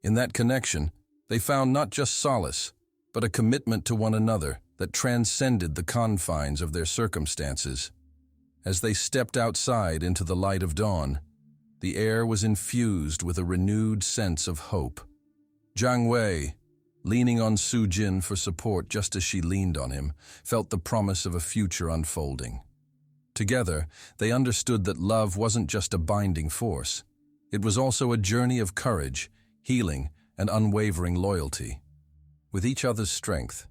In that connection, they found not just solace, but a commitment to one another that transcended the confines of their circumstances. As they stepped outside into the light of dawn, the air was infused with a renewed sense of hope. Jiang Wei, leaning on Sujin for support just as she leaned on him, felt the promise of a future unfolding. Together, they understood that love wasn't just a binding force. It was also a journey of courage, healing, and unwavering loyalty. With each other's strength,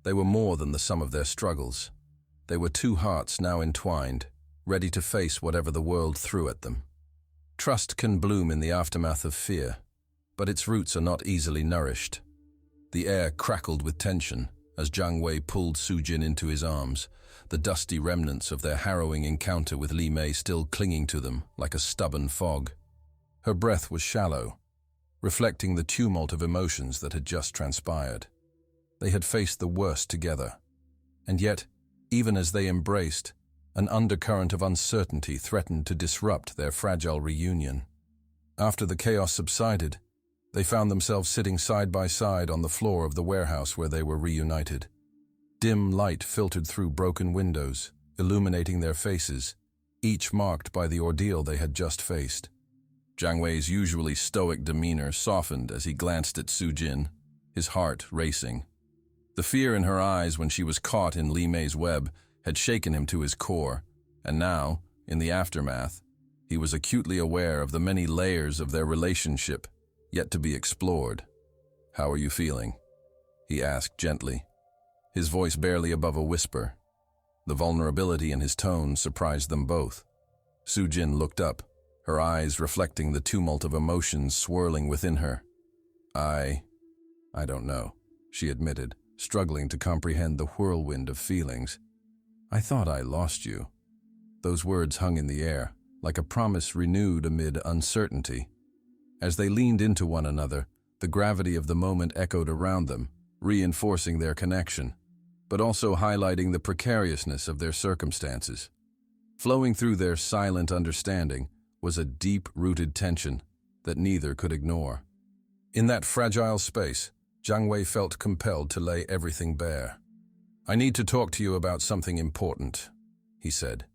they were more than the sum of their struggles. They were two hearts now entwined, ready to face whatever the world threw at them. Trust can bloom in the aftermath of fear, but its roots are not easily nourished. The air crackled with tension as Jiang Wei pulled Sujin into his arms, the dusty remnants of their harrowing encounter with Li Mei still clinging to them like a stubborn fog. Her breath was shallow, reflecting the tumult of emotions that had just transpired. They had faced the worst together, and yet, even as they embraced, an undercurrent of uncertainty threatened to disrupt their fragile reunion. After the chaos subsided, they found themselves sitting side by side on the floor of the warehouse where they were reunited. Dim light filtered through broken windows, illuminating their faces, each marked by the ordeal they had just faced. Jiang Wei's usually stoic demeanor softened as he glanced at Sujin, his heart racing. The fear in her eyes when she was caught in Li Mei's web had shaken him to his core, and now, in the aftermath, he was acutely aware of the many layers of their relationship yet to be explored. "How are you feeling?" he asked gently, his voice barely above a whisper. The vulnerability in his tone surprised them both. Sujin looked up, her eyes reflecting the tumult of emotions swirling within her. I don't know," she admitted, struggling to comprehend the whirlwind of feelings. "I thought I lost you." Those words hung in the air, like a promise renewed amid uncertainty. As they leaned into one another, the gravity of the moment echoed around them, reinforcing their connection, but also highlighting the precariousness of their circumstances. Flowing through their silent understanding was a deep-rooted tension that neither could ignore. In that fragile space, Jiang Wei felt compelled to lay everything bare. "I need to talk to you about something important," he said,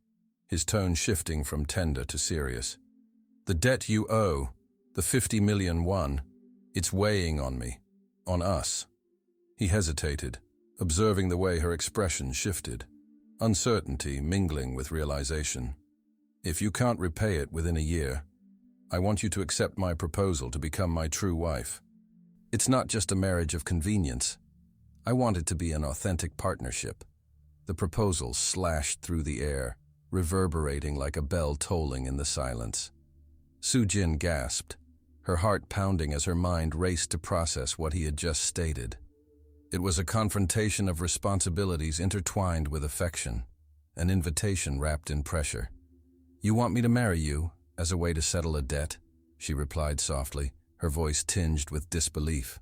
his tone shifting from tender to serious. "The debt you owe, the 50 million won, it's weighing on me, on us." He hesitated, observing the way her expression shifted, uncertainty mingling with realization. "If you can't repay it within a year, I want you to accept my proposal to become my true wife. It's not just a marriage of convenience. I want it to be an authentic partnership." The proposal slashed through the air, reverberating like a bell tolling in the silence. Sujin gasped, her heart pounding as her mind raced to process what he had just stated. It was a confrontation of responsibilities intertwined with affection, an invitation wrapped in pressure. "You want me to marry you, as a way to settle a debt?" she replied softly, her voice tinged with disbelief.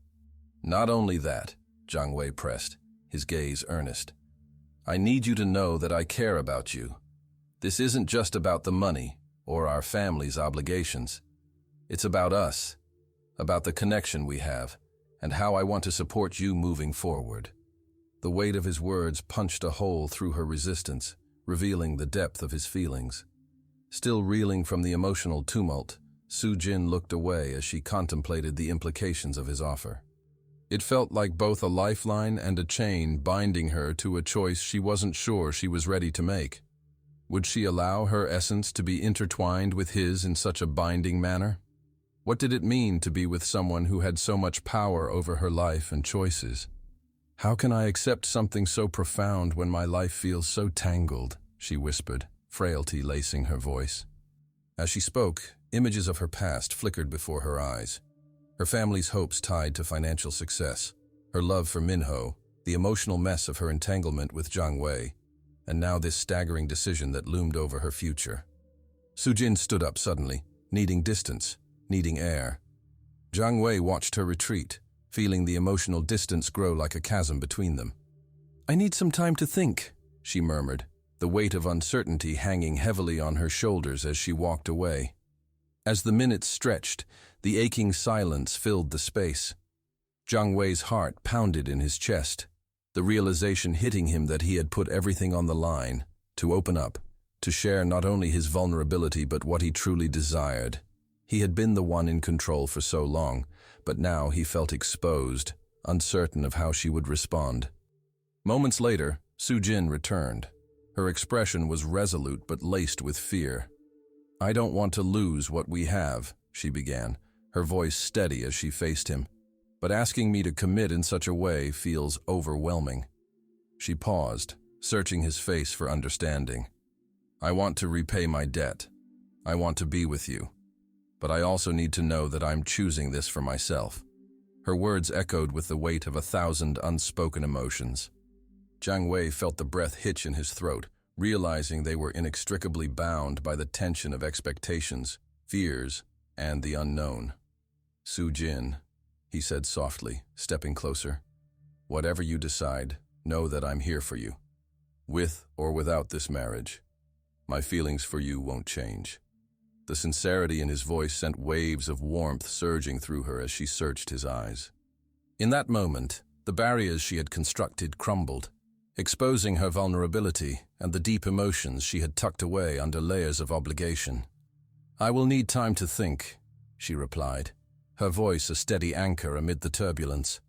"Not only that," Jiang Wei pressed, his gaze earnest. "I need you to know that I care about you. This isn't just about the money or our family's obligations. It's about us, about the connection we have, and how I want to support you moving forward." The weight of his words punched a hole through her resistance, revealing the depth of his feelings. Still reeling from the emotional tumult, Sujin looked away as she contemplated the implications of his offer. It felt like both a lifeline and a chain binding her to a choice she wasn't sure she was ready to make. Would she allow her essence to be intertwined with his in such a binding manner? What did it mean to be with someone who had so much power over her life and choices? How can I accept something so profound when my life feels so tangled? She whispered, frailty lacing her voice. As she spoke, images of her past flickered before her eyes. Her family's hopes tied to financial success, her love for Minho, the emotional mess of her entanglement with Jiang Wei, and now this staggering decision that loomed over her future. Sujin stood up suddenly, needing distance, needing air. Jiang Wei watched her retreat, feeling the emotional distance grow like a chasm between them. "I need some time to think," she murmured, the weight of uncertainty hanging heavily on her shoulders as she walked away. As the minutes stretched, the aching silence filled the space. Jiang Wei's heart pounded in his chest, the realization hitting him that he had put everything on the line, to open up, to share not only his vulnerability but what he truly desired. He had been the one in control for so long, but now he felt exposed, uncertain of how she would respond. Moments later, Sujin returned. Her expression was resolute but laced with fear. "I don't want to lose what we have," she began, her voice steady as she faced him. "But asking me to commit in such a way feels overwhelming." She paused, searching his face for understanding. "I want to repay my debt. I want to be with you. But I also need to know that I'm choosing this for myself." Her words echoed with the weight of 1,000 unspoken emotions. Jiang Wei felt the breath hitch in his throat, realizing they were inextricably bound by the tension of expectations, fears, and the unknown. "Sujin," he said softly, stepping closer, "whatever you decide, know that I'm here for you. With or without this marriage, my feelings for you won't change." The sincerity in his voice sent waves of warmth surging through her as she searched his eyes. In that moment, the barriers she had constructed crumbled, exposing her vulnerability and the deep emotions she had tucked away under layers of obligation. "I will need time to think," she replied, her voice a steady anchor amid the turbulence.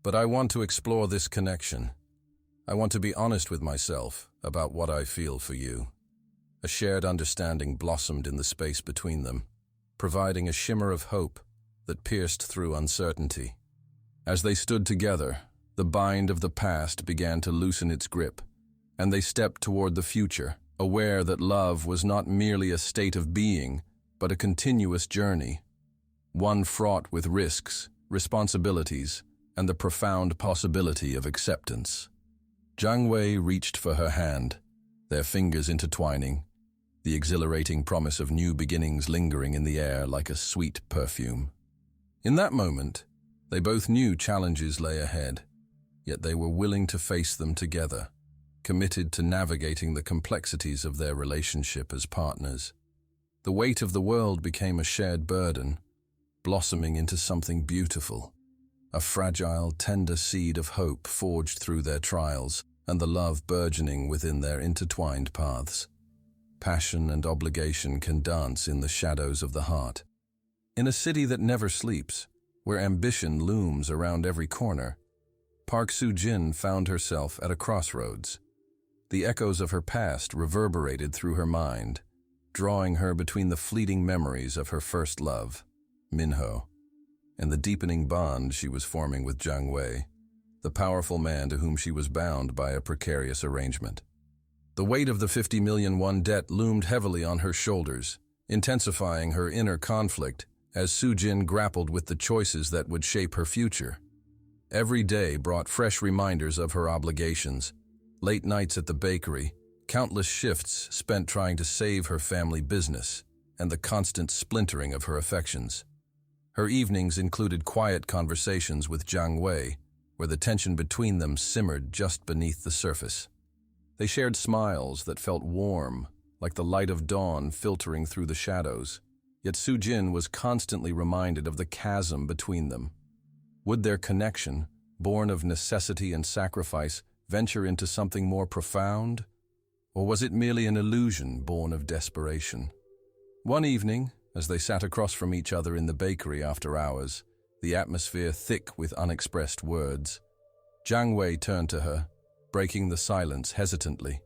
"But I want to explore this connection. I want to be honest with myself about what I feel for you." A shared understanding blossomed in the space between them, providing a shimmer of hope that pierced through uncertainty. As they stood together, the bind of the past began to loosen its grip, and they stepped toward the future, aware that love was not merely a state of being, but a continuous journey, one fraught with risks, responsibilities, and the profound possibility of acceptance. Jiang Wei reached for her hand, their fingers intertwining, the exhilarating promise of new beginnings lingering in the air like a sweet perfume. In that moment, they both knew challenges lay ahead, yet they were willing to face them together, committed to navigating the complexities of their relationship as partners. The weight of the world became a shared burden, blossoming into something beautiful, a fragile, tender seed of hope forged through their trials, and the love burgeoning within their intertwined paths. Passion and obligation can dance in the shadows of the heart. In a city that never sleeps, where ambition looms around every corner, Park Soo-jin found herself at a crossroads. The echoes of her past reverberated through her mind, drawing her between the fleeting memories of her first love, Minho, and the deepening bond she was forming with Jiang Wei, the powerful man to whom she was bound by a precarious arrangement. The weight of the 50 million won debt loomed heavily on her shoulders, intensifying her inner conflict as Soo-jin grappled with the choices that would shape her future. Every day brought fresh reminders of her obligations, late nights at the bakery, countless shifts spent trying to save her family business, and the constant splintering of her affections. Her evenings included quiet conversations with Jiang Wei, where the tension between them simmered just beneath the surface. They shared smiles that felt warm, like the light of dawn filtering through the shadows, yet Soo-jin was constantly reminded of the chasm between them. Would their connection, born of necessity and sacrifice, venture into something more profound? Or was it merely an illusion born of desperation? One evening, as they sat across from each other in the bakery after hours, the atmosphere thick with unexpressed words, Jiang Wei turned to her, breaking the silence hesitantly.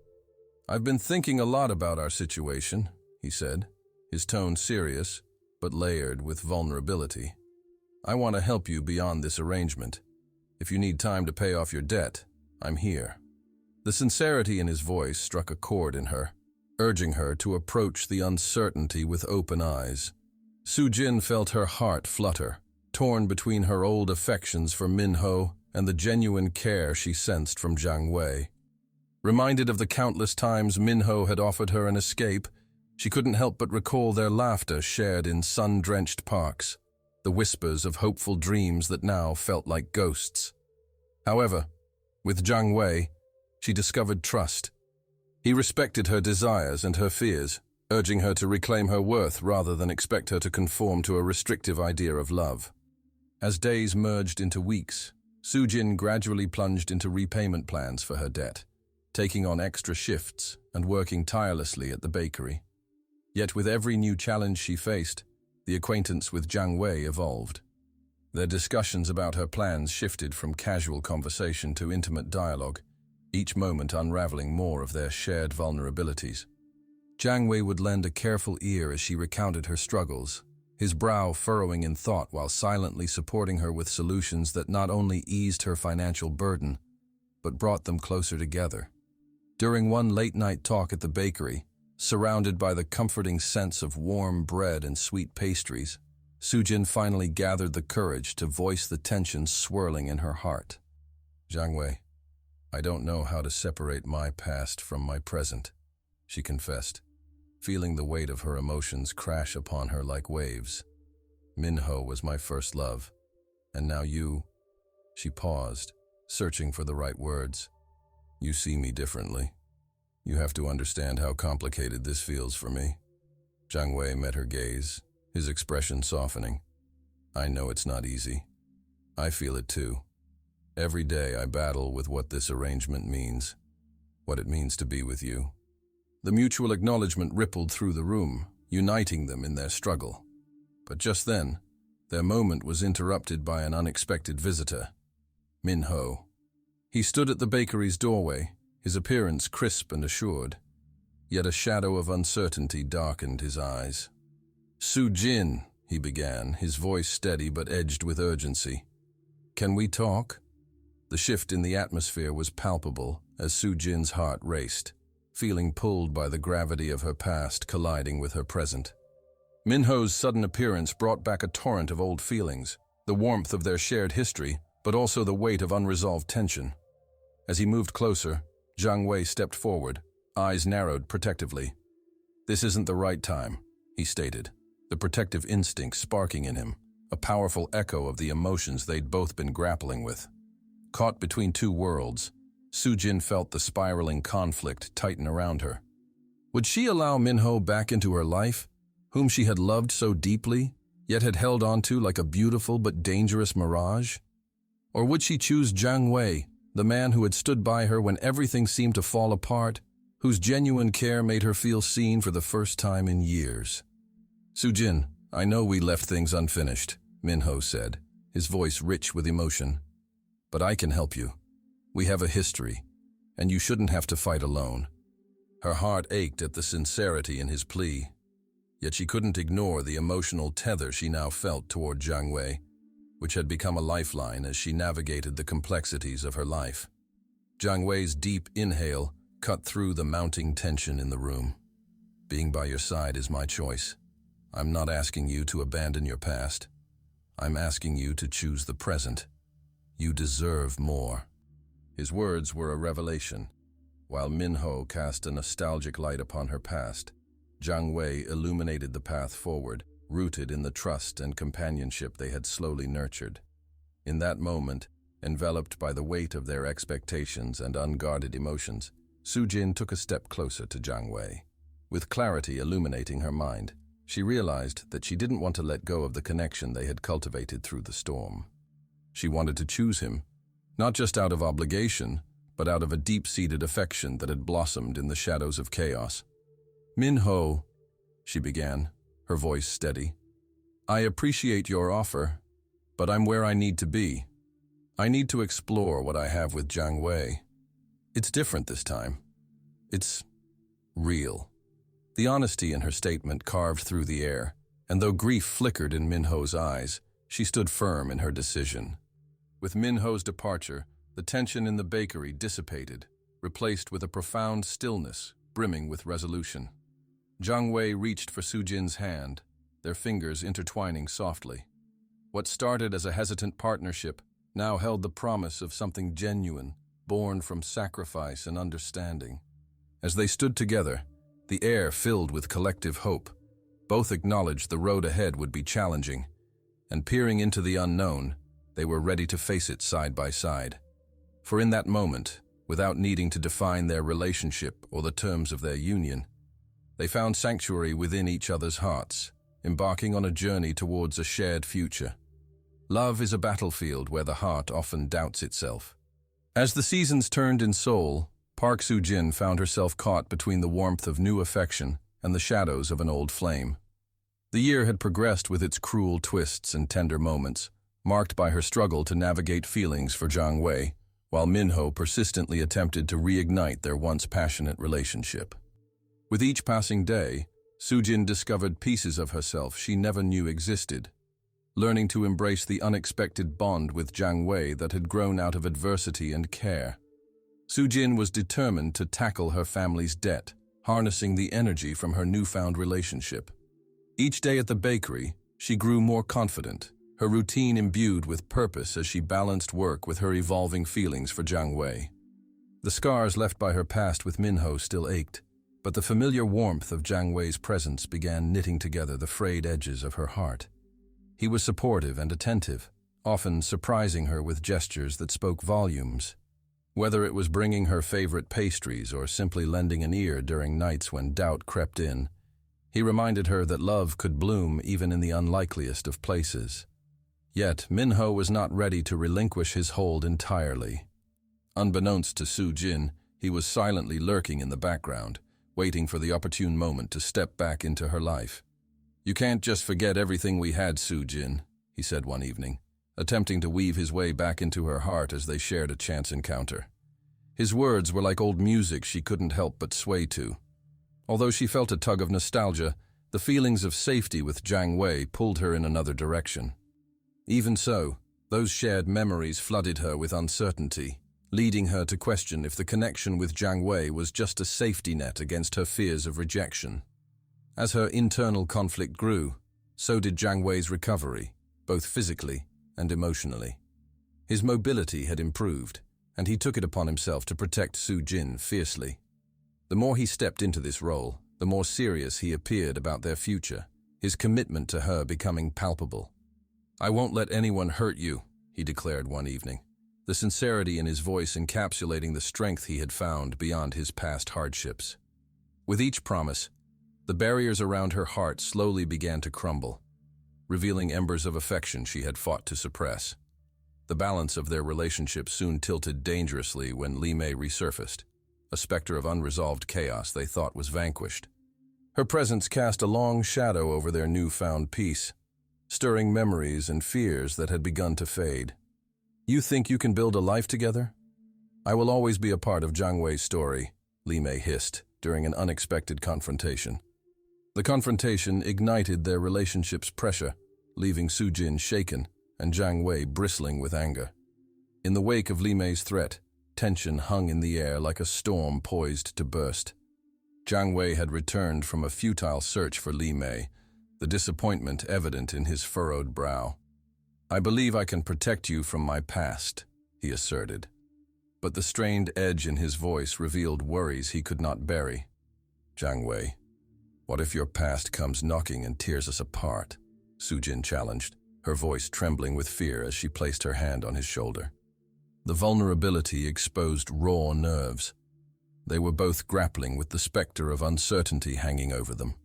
"I've been thinking a lot about our situation," he said, his tone serious, but layered with vulnerability. "I want to help you beyond this arrangement. If you need time to pay off your debt, I'm here." The sincerity in his voice struck a chord in her, urging her to approach the uncertainty with open eyes. Su-jin felt her heart flutter, torn between her old affections for Min-ho and the genuine care she sensed from Jiang Wei. Reminded of the countless times Min-ho had offered her an escape, she couldn't help but recall their laughter shared in sun-drenched parks, the whispers of hopeful dreams that now felt like ghosts. However, with Jiang Wei, she discovered trust. He respected her desires and her fears, urging her to reclaim her worth rather than expect her to conform to a restrictive idea of love. As days merged into weeks, Su-jin gradually plunged into repayment plans for her debt, taking on extra shifts and working tirelessly at the bakery. Yet with every new challenge she faced, the acquaintance with Jiang Wei evolved. Their discussions about her plans shifted from casual conversation to intimate dialogue, each moment unraveling more of their shared vulnerabilities. Jiang Wei would lend a careful ear as she recounted her struggles, his brow furrowing in thought while silently supporting her with solutions that not only eased her financial burden, but brought them closer together. During one late-night talk at the bakery, surrounded by the comforting sense of warm bread and sweet pastries, Su-jin finally gathered the courage to voice the tension swirling in her heart. "Jiang Wei, I don't know how to separate my past from my present," she confessed, feeling the weight of her emotions crash upon her like waves. "Min-ho was my first love, and now you—" She paused, searching for the right words. "You see me differently. You have to understand how complicated this feels for me." Jiang Wei met her gaze, his expression softening. "I know it's not easy. I feel it too. Every day I battle with what this arrangement means, what it means to be with you." The mutual acknowledgement rippled through the room, uniting them in their struggle. But just then, their moment was interrupted by an unexpected visitor, Min-ho. He stood at the bakery's doorway, his appearance crisp and assured, yet a shadow of uncertainty darkened his eyes. "Su-jin," he began, his voice steady but edged with urgency. "Can we talk?" The shift in the atmosphere was palpable as Su-jin's heart raced, feeling pulled by the gravity of her past colliding with her present. Min-ho's sudden appearance brought back a torrent of old feelings, the warmth of their shared history, but also the weight of unresolved tension. As he moved closer, Jiang Wei stepped forward, eyes narrowed protectively. "This isn't the right time," he stated, the protective instinct sparking in him, a powerful echo of the emotions they'd both been grappling with. Caught between two worlds, Su-jin felt the spiraling conflict tighten around her. Would she allow Min-ho back into her life, whom she had loved so deeply, yet had held onto like a beautiful but dangerous mirage? Or would she choose Jiang Wei, the man who had stood by her when everything seemed to fall apart, whose genuine care made her feel seen for the first time in years? "Su-jin, I know we left things unfinished," Min-ho said, his voice rich with emotion. "But I can help you. We have a history, and you shouldn't have to fight alone." Her heart ached at the sincerity in his plea, yet she couldn't ignore the emotional tether she now felt toward Jiang Wei, which had become a lifeline as she navigated the complexities of her life. Jiang Wei's deep inhale cut through the mounting tension in the room. "Being by your side is my choice. I'm not asking you to abandon your past. I'm asking you to choose the present. You deserve more." His words were a revelation. While Min-ho cast a nostalgic light upon her past, Jiang Wei illuminated the path forward, rooted in the trust and companionship they had slowly nurtured. In that moment, enveloped by the weight of their expectations and unguarded emotions, Su-jin took a step closer to Jiang Wei. With clarity illuminating her mind, she realized that she didn't want to let go of the connection they had cultivated through the storm. She wanted to choose him, not just out of obligation, but out of a deep-seated affection that had blossomed in the shadows of chaos. "Min-ho," she began, her voice steady, "I appreciate your offer, but I'm where I need to be. I need to explore what I have with Jiang Wei. It's different this time. It's real." The honesty in her statement carved through the air, and though grief flickered in Min-ho's eyes, she stood firm in her decision. With Minho's departure, the tension in the bakery dissipated, replaced with a profound stillness, brimming with resolution. Jiang Wei reached for Su Jin's hand, their fingers intertwining softly. What started as a hesitant partnership now held the promise of something genuine, born from sacrifice and understanding. As they stood together, the air filled with collective hope. Both acknowledged the road ahead would be challenging, and peering into the unknown, they were ready to face it side by side. For in that moment, without needing to define their relationship or the terms of their union, they found sanctuary within each other's hearts, embarking on a journey towards a shared future. Love is a battlefield where the heart often doubts itself. As the seasons turned in Seoul, Park Soo-jin found herself caught between the warmth of new affection and the shadows of an old flame. The year had progressed with its cruel twists and tender moments, marked by her struggle to navigate feelings for Jiang Wei, while Minho persistently attempted to reignite their once passionate relationship. With each passing day, Soo-jin discovered pieces of herself she never knew existed, learning to embrace the unexpected bond with Jiang Wei that had grown out of adversity and care. Soo-jin was determined to tackle her family's debt, harnessing the energy from her newfound relationship. Each day at the bakery, she grew more confident, her routine imbued with purpose as she balanced work with her evolving feelings for Jiang Wei. The scars left by her past with Minho still ached, but the familiar warmth of Jiang Wei's presence began knitting together the frayed edges of her heart. He was supportive and attentive, often surprising her with gestures that spoke volumes. Whether it was bringing her favorite pastries or simply lending an ear during nights when doubt crept in, he reminded her that love could bloom even in the unlikeliest of places. Yet, Minho was not ready to relinquish his hold entirely. Unbeknownst to Soo-jin, he was silently lurking in the background, waiting for the opportune moment to step back into her life. "You can't just forget everything we had, Soo-jin," he said one evening, attempting to weave his way back into her heart as they shared a chance encounter. His words were like old music she couldn't help but sway to. Although she felt a tug of nostalgia, the feelings of safety with Jiang Wei pulled her in another direction. Even so, those shared memories flooded her with uncertainty, leading her to question if the connection with Jiang Wei was just a safety net against her fears of rejection. As her internal conflict grew, so did Jiang Wei's recovery, both physically and emotionally. His mobility had improved, and he took it upon himself to protect Soo-jin fiercely. The more he stepped into this role, the more serious he appeared about their future, his commitment to her becoming palpable. "I won't let anyone hurt you," he declared one evening, the sincerity in his voice encapsulating the strength he had found beyond his past hardships. With each promise, the barriers around her heart slowly began to crumble, revealing embers of affection she had fought to suppress. The balance of their relationship soon tilted dangerously when Li Mei resurfaced, a specter of unresolved chaos they thought was vanquished. Her presence cast a long shadow over their newfound peace, stirring memories and fears that had begun to fade. "You think you can build a life together? I will always be a part of Jiang Wei's story," Li Mei hissed during an unexpected confrontation. The confrontation ignited their relationship's pressure, leaving Soo-jin shaken and Jiang Wei bristling with anger. In the wake of Li Mei's threat, tension hung in the air like a storm poised to burst. Jiang Wei had returned from a futile search for Li Mei, the disappointment evident in his furrowed brow. "I believe I can protect you from my past," he asserted. But the strained edge in his voice revealed worries he could not bury. "Jiang Wei, what if your past comes knocking and tears us apart?" Soo-jin challenged, her voice trembling with fear as she placed her hand on his shoulder. The vulnerability exposed raw nerves. They were both grappling with the specter of uncertainty hanging over them.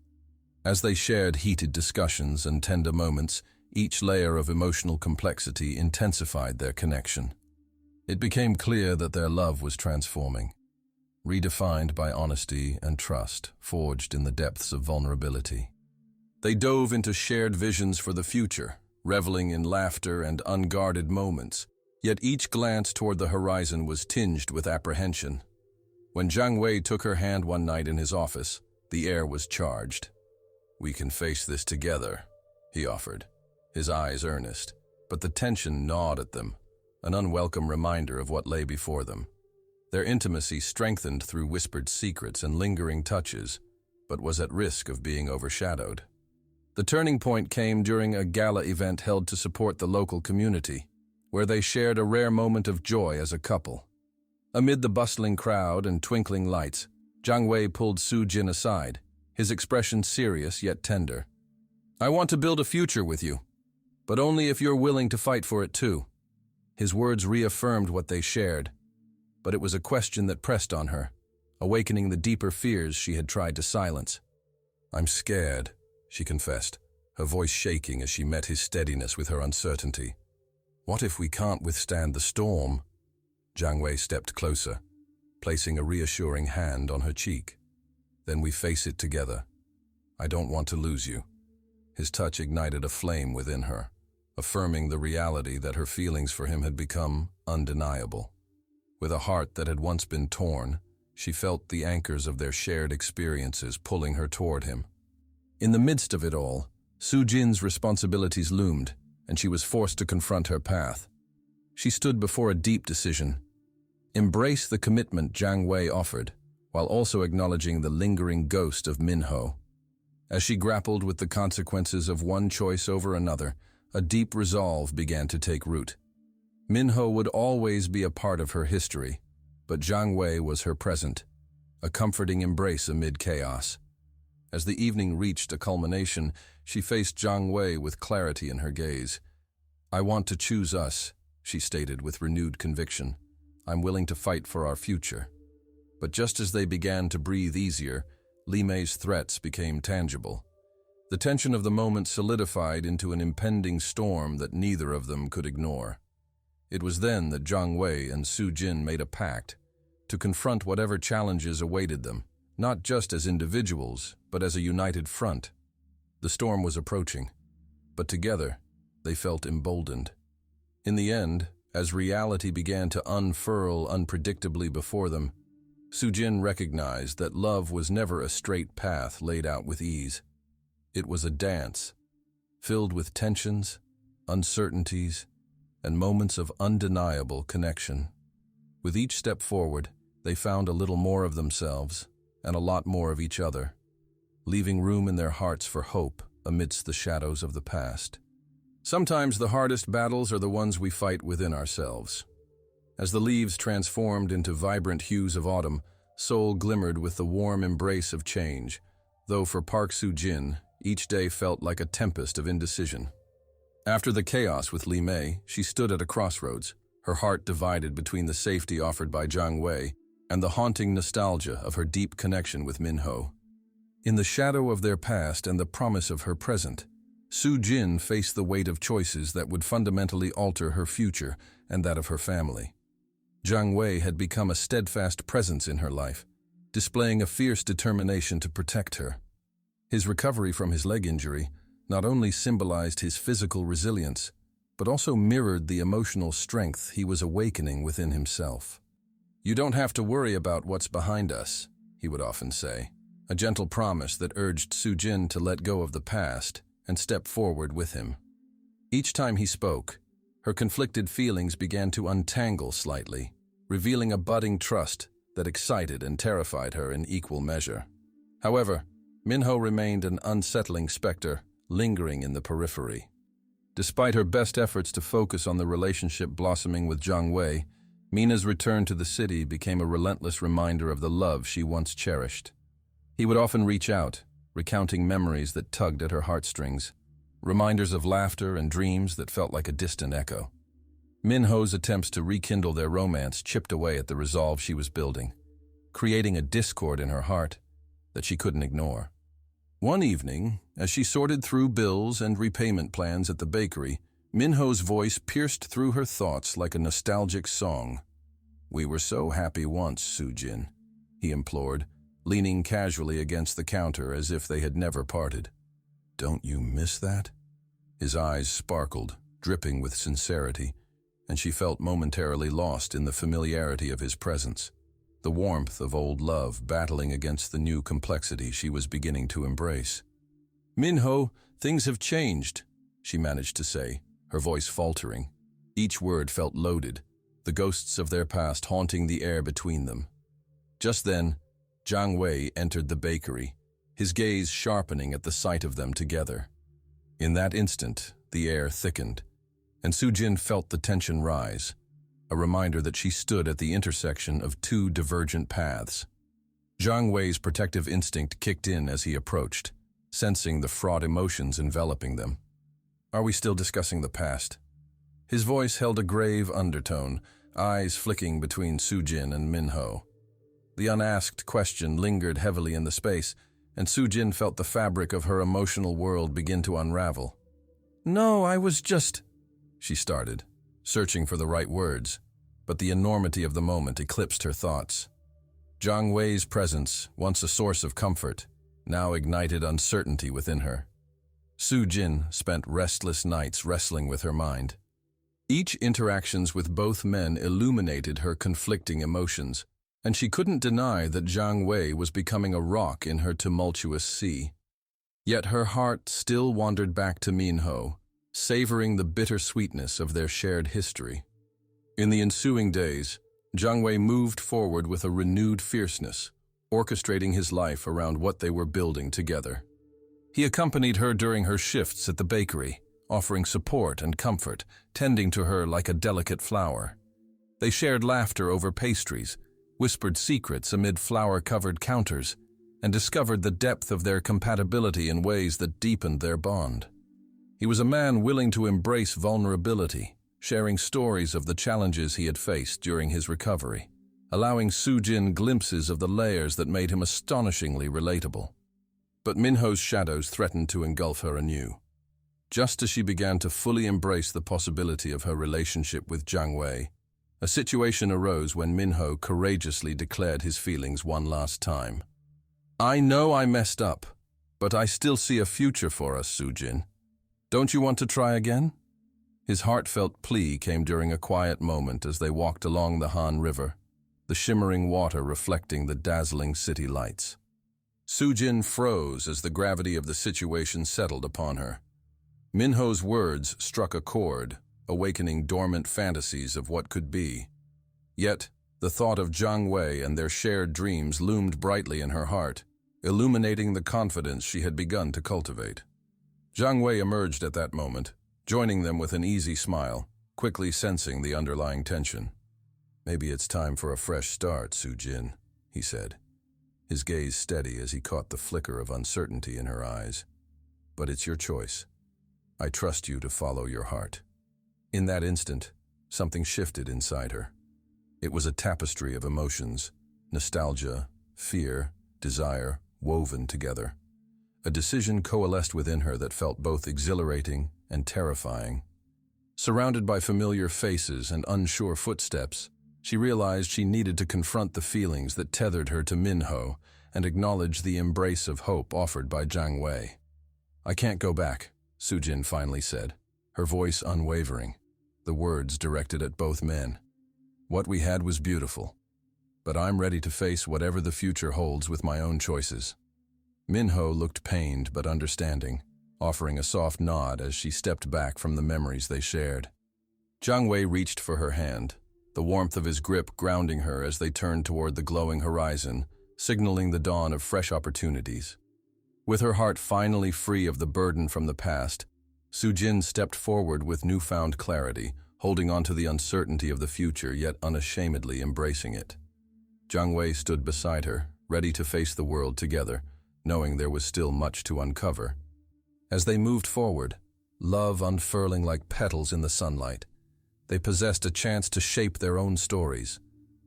As they shared heated discussions and tender moments, each layer of emotional complexity intensified their connection. It became clear that their love was transforming, redefined by honesty and trust, forged in the depths of vulnerability. They dove into shared visions for the future, reveling in laughter and unguarded moments, yet each glance toward the horizon was tinged with apprehension. When Jiang Wei took her hand one night in his office, the air was charged. "We can face this together," he offered, his eyes earnest, but the tension gnawed at them, an unwelcome reminder of what lay before them. Their intimacy strengthened through whispered secrets and lingering touches, but was at risk of being overshadowed. The turning point came during a gala event held to support the local community, where they shared a rare moment of joy as a couple. Amid the bustling crowd and twinkling lights, Jiang Wei pulled Su Jin aside, his expression serious yet tender. "I want to build a future with you, but only if you're willing to fight for it too." His words reaffirmed what they shared, but it was a question that pressed on her, awakening the deeper fears she had tried to silence. "I'm scared," she confessed, her voice shaking as she met his steadiness with her uncertainty. "What if we can't withstand the storm?" Jiang Wei stepped closer, placing a reassuring hand on her cheek. "Then we face it together. I don't want to lose you." His touch ignited a flame within her, affirming the reality that her feelings for him had become undeniable. With a heart that had once been torn, she felt the anchors of their shared experiences pulling her toward him. In the midst of it all, Su Jin's responsibilities loomed, and she was forced to confront her path. She stood before a deep decision: embrace the commitment Jiang Wei offered, while also acknowledging the lingering ghost of Minho. As she grappled with the consequences of one choice over another, a deep resolve began to take root. Minho would always be a part of her history, but Jiang Wei was her present, a comforting embrace amid chaos. As the evening reached a culmination, she faced Jiang Wei with clarity in her gaze. "I want to choose us," she stated with renewed conviction. "I'm willing to fight for our future." But just as they began to breathe easier, Li Mei's threats became tangible. The tension of the moment solidified into an impending storm that neither of them could ignore. It was then that Jiang Wei and Su Jin made a pact to confront whatever challenges awaited them, not just as individuals, but as a united front. The storm was approaching, but together they felt emboldened. In the end, as reality began to unfurl unpredictably before them, Su Jin recognized that love was never a straight path laid out with ease. It was a dance, filled with tensions, uncertainties, and moments of undeniable connection. With each step forward, they found a little more of themselves and a lot more of each other, leaving room in their hearts for hope amidst the shadows of the past. Sometimes the hardest battles are the ones we fight within ourselves. As the leaves transformed into vibrant hues of autumn, Seoul glimmered with the warm embrace of change, though for Park Soo-jin, each day felt like a tempest of indecision. After the chaos with Li Mei, she stood at a crossroads, her heart divided between the safety offered by Jiang Wei and the haunting nostalgia of her deep connection with Minho. In the shadow of their past and the promise of her present, Su Jin faced the weight of choices that would fundamentally alter her future and that of her family. Jiang Wei had become a steadfast presence in her life, displaying a fierce determination to protect her. His recovery from his leg injury not only symbolized his physical resilience, but also mirrored the emotional strength he was awakening within himself. "You don't have to worry about what's behind us," he would often say, a gentle promise that urged Su Jin to let go of the past and step forward with him. Each time he spoke, her conflicted feelings began to untangle slightly, revealing a budding trust that excited and terrified her in equal measure. However, Minho remained an unsettling specter, lingering in the periphery. Despite her best efforts to focus on the relationship blossoming with Jiang Wei, Mina's return to the city became a relentless reminder of the love she once cherished. He would often reach out, recounting memories that tugged at her heartstrings, reminders of laughter and dreams that felt like a distant echo. Minho's attempts to rekindle their romance chipped away at the resolve she was building, creating a discord in her heart that she couldn't ignore. One evening, as she sorted through bills and repayment plans at the bakery, Minho's voice pierced through her thoughts like a nostalgic song. "We were so happy once, Su-jin," he implored, leaning casually against the counter as if they had never parted. "Don't you miss that?" His eyes sparkled, dripping with sincerity, and she felt momentarily lost in the familiarity of his presence, the warmth of old love battling against the new complexity she was beginning to embrace. "Minho, things have changed," she managed to say, her voice faltering. Each word felt loaded, the ghosts of their past haunting the air between them. Just then, Jiang Wei entered the bakery, his gaze sharpening at the sight of them together. In that instant, the air thickened, and Su Jin felt the tension rise, a reminder that she stood at the intersection of two divergent paths. Jiang Wei's protective instinct kicked in as he approached, sensing the fraught emotions enveloping them. "Are we still discussing the past?" His voice held a grave undertone, eyes flicking between Su Jin and Minho. The unasked question lingered heavily in the space, and Su Jin felt the fabric of her emotional world begin to unravel. "No, I was just—" she started, searching for the right words, but the enormity of the moment eclipsed her thoughts. Jiang Wei's presence, once a source of comfort, now ignited uncertainty within her. Su Jin spent restless nights wrestling with her mind. Each interactions with both men illuminated her conflicting emotions, and she couldn't deny that Jiang Wei was becoming a rock in her tumultuous sea. Yet her heart still wandered back to Minho, savoring the bitter sweetness of their shared history. In the ensuing days, Jiang Wei moved forward with a renewed fierceness, orchestrating his life around what they were building together. He accompanied her during her shifts at the bakery, offering support and comfort, tending to her like a delicate flower. They shared laughter over pastries, whispered secrets amid flower-covered counters, and discovered the depth of their compatibility in ways that deepened their bond. He was a man willing to embrace vulnerability, sharing stories of the challenges he had faced during his recovery, allowing Su Jin glimpses of the layers that made him astonishingly relatable. But Minho's shadows threatened to engulf her anew. Just as she began to fully embrace the possibility of her relationship with Jiang Wei, a situation arose when Minho courageously declared his feelings one last time. "I know I messed up, but I still see a future for us, Su Jin. Don't you want to try again?" His heartfelt plea came during a quiet moment as they walked along the Han River, the shimmering water reflecting the dazzling city lights. Su Jin froze as the gravity of the situation settled upon her. Minho's words struck a chord, awakening dormant fantasies of what could be. Yet, the thought of Jiang Wei and their shared dreams loomed brightly in her heart, illuminating the confidence she had begun to cultivate. Jiang Wei emerged at that moment, joining them with an easy smile, quickly sensing the underlying tension. "Maybe it's time for a fresh start, Su Jin," he said, his gaze steady as he caught the flicker of uncertainty in her eyes. "But it's your choice. I trust you to follow your heart." In that instant, something shifted inside her. It was a tapestry of emotions, nostalgia, fear, desire, woven together. A decision coalesced within her that felt both exhilarating and terrifying. Surrounded by familiar faces and unsure footsteps, she realized she needed to confront the feelings that tethered her to Minho and acknowledge the embrace of hope offered by Jiang Wei. "I can't go back," Su Jin finally said, her voice unwavering, the words directed at both men. "What we had was beautiful, but I'm ready to face whatever the future holds with my own choices." Minho looked pained but understanding, offering a soft nod as she stepped back from the memories they shared. Jiang Wei reached for her hand, the warmth of his grip grounding her as they turned toward the glowing horizon, signaling the dawn of fresh opportunities. With her heart finally free of the burden from the past, Su Jin stepped forward with newfound clarity, holding on to the uncertainty of the future yet unashamedly embracing it. Jiang Wei stood beside her, ready to face the world together, knowing there was still much to uncover. As they moved forward, love unfurling like petals in the sunlight, they possessed a chance to shape their own stories,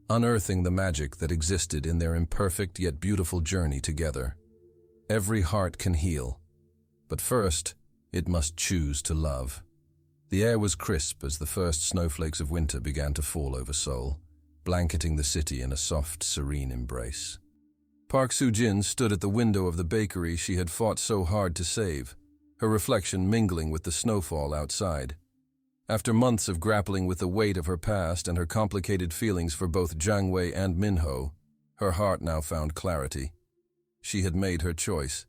unearthing the magic that existed in their imperfect yet beautiful journey together. Every heart can heal, but first, it must choose to love. The air was crisp as the first snowflakes of winter began to fall over Seoul, blanketing the city in a soft, serene embrace. Park Soo-jin stood at the window of the bakery she had fought so hard to save, her reflection mingling with the snowfall outside. After months of grappling with the weight of her past and her complicated feelings for both Jiang Wei and Minho, her heart now found clarity. She had made her choice.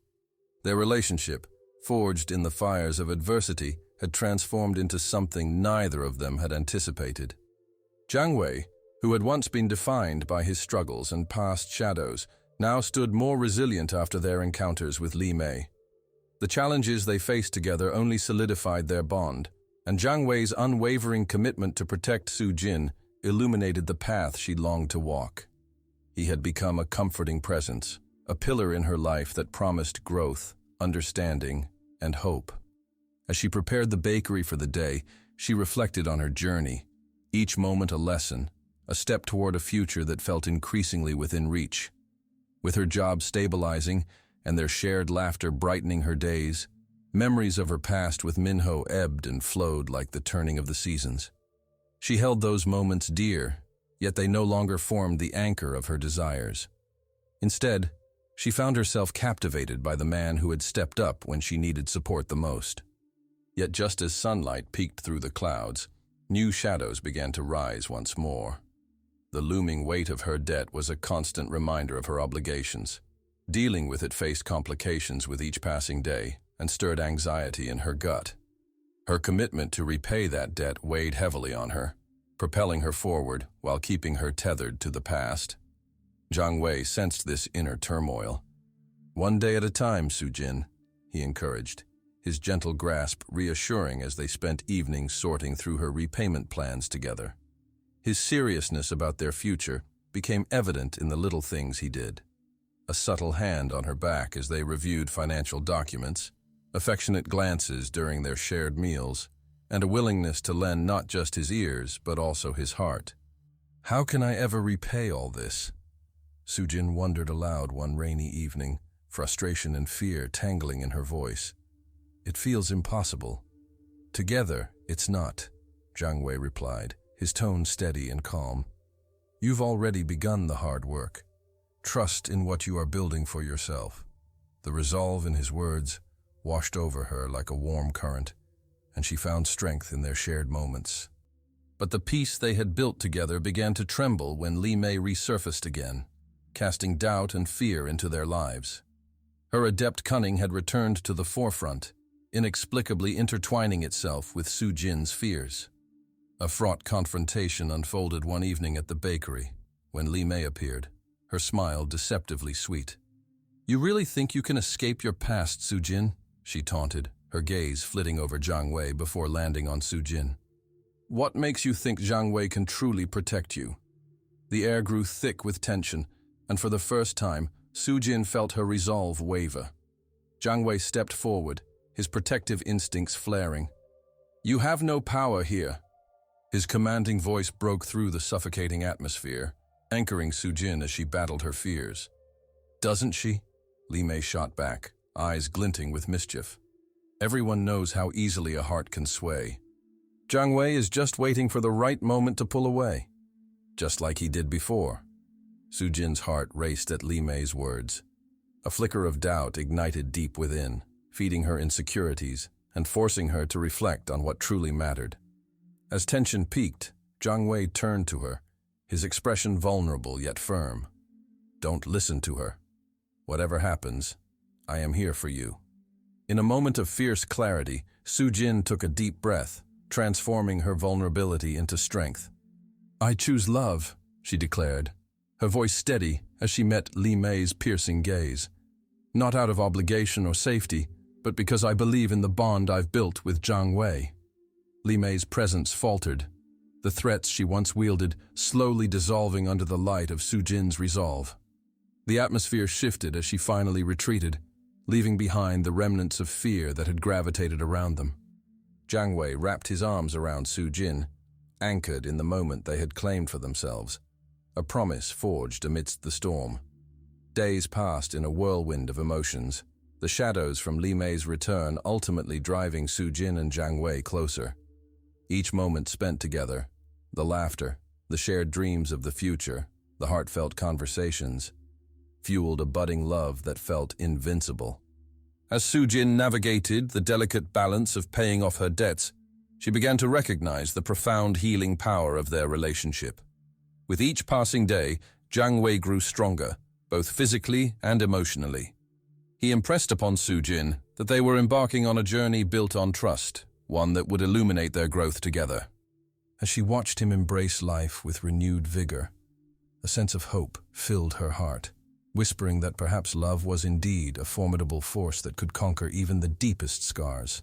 Their relationship, forged in the fires of adversity, had transformed into something neither of them had anticipated. Jiang Wei, who had once been defined by his struggles and past shadows, now stood more resilient after their encounters with Li Mei. The challenges they faced together only solidified their bond, and Jiang Wei's unwavering commitment to protect Su Jin illuminated the path she longed to walk. He had become a comforting presence, a pillar in her life that promised growth, understanding, and hope. As she prepared the bakery for the day, she reflected on her journey, each moment a lesson, a step toward a future that felt increasingly within reach. With her job stabilizing and their shared laughter brightening her days, memories of her past with Minho ebbed and flowed like the turning of the seasons. She held those moments dear, yet they no longer formed the anchor of her desires. Instead, she found herself captivated by the man who had stepped up when she needed support the most. Yet just as sunlight peeked through the clouds, new shadows began to rise once more. The looming weight of her debt was a constant reminder of her obligations. Dealing with it faced complications with each passing day and stirred anxiety in her gut. Her commitment to repay that debt weighed heavily on her, propelling her forward while keeping her tethered to the past. Jiang Wei sensed this inner turmoil. "One day at a time, Su Jin," he encouraged, his gentle grasp reassuring as they spent evenings sorting through her repayment plans together. His seriousness about their future became evident in the little things he did. A subtle hand on her back as they reviewed financial documents, affectionate glances during their shared meals, and a willingness to lend not just his ears but also his heart. "How can I ever repay all this?" Su Jin wondered aloud one rainy evening, frustration and fear tangling in her voice. "It feels impossible." "Together, it's not," Jiang Wei replied, his tone steady and calm. "You've already begun the hard work. Trust in what you are building for yourself." The resolve in his words washed over her like a warm current, and she found strength in their shared moments. But the peace they had built together began to tremble when Li Mei resurfaced again, casting doubt and fear into their lives. Her adept cunning had returned to the forefront, inexplicably intertwining itself with Su Jin's fears. A fraught confrontation unfolded one evening at the bakery, when Li Mei appeared, her smile deceptively sweet. "You really think you can escape your past, Su Jin?" she taunted, her gaze flitting over Jiang Wei before landing on Su Jin. "What makes you think Jiang Wei can truly protect you?" The air grew thick with tension, and for the first time, Su Jin felt her resolve waver. Jiang Wei stepped forward, his protective instincts flaring. "You have no power here." His commanding voice broke through the suffocating atmosphere, anchoring Su Jin as she battled her fears. "Doesn't she?" Li Mei shot back, eyes glinting with mischief. "Everyone knows how easily a heart can sway. Jiang Wei is just waiting for the right moment to pull away, just like he did before." Su Jin's heart raced at Li Mei's words. A flicker of doubt ignited deep within, feeding her insecurities and forcing her to reflect on what truly mattered. As tension peaked, Jiang Wei turned to her, his expression vulnerable yet firm. "Don't listen to her. Whatever happens, I am here for you." In a moment of fierce clarity, Su Jin took a deep breath, transforming her vulnerability into strength. "I choose love," she declared, her voice steady as she met Li Mei's piercing gaze. "Not out of obligation or safety, but because I believe in the bond I've built with Jiang Wei." Li Mei's presence faltered, the threats she once wielded slowly dissolving under the light of Su Jin's resolve. The atmosphere shifted as she finally retreated, leaving behind the remnants of fear that had gravitated around them. Jiang Wei wrapped his arms around Su Jin, anchored in the moment they had claimed for themselves, a promise forged amidst the storm. Days passed in a whirlwind of emotions, the shadows from Li Mei's return ultimately driving Su Jin and Jiang Wei closer. Each moment spent together, the laughter, the shared dreams of the future, the heartfelt conversations, fueled a budding love that felt invincible. As Su Jin navigated the delicate balance of paying off her debts, she began to recognize the profound healing power of their relationship. With each passing day, Jiang Wei grew stronger, both physically and emotionally. He impressed upon Su Jin that they were embarking on a journey built on trust, one that would illuminate their growth together. As she watched him embrace life with renewed vigor, a sense of hope filled her heart, whispering that perhaps love was indeed a formidable force that could conquer even the deepest scars.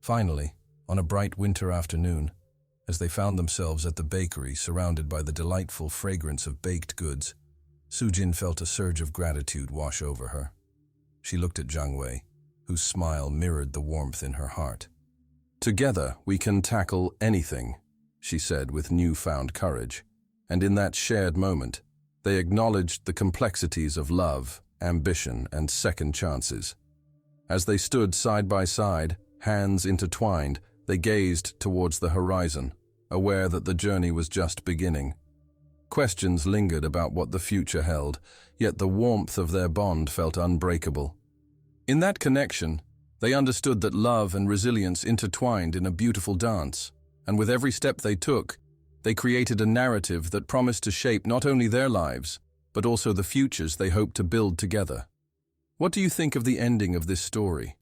Finally, on a bright winter afternoon, as they found themselves at the bakery surrounded by the delightful fragrance of baked goods, Sujin felt a surge of gratitude wash over her. She looked at Jiang Wei, whose smile mirrored the warmth in her heart. "Together we can tackle anything," she said with newfound courage, and in that shared moment, they acknowledged the complexities of love, ambition, and second chances. As they stood side by side, hands intertwined, they gazed towards the horizon, aware that the journey was just beginning. Questions lingered about what the future held, yet the warmth of their bond felt unbreakable. In that connection, they understood that love and resilience intertwined in a beautiful dance, and with every step they took, they created a narrative that promised to shape not only their lives, but also the futures they hoped to build together. What do you think of the ending of this story?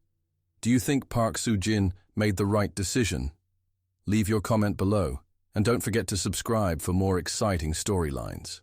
Do you think Park Soo-jin made the right decision? Leave your comment below, and don't forget to subscribe for more exciting storylines.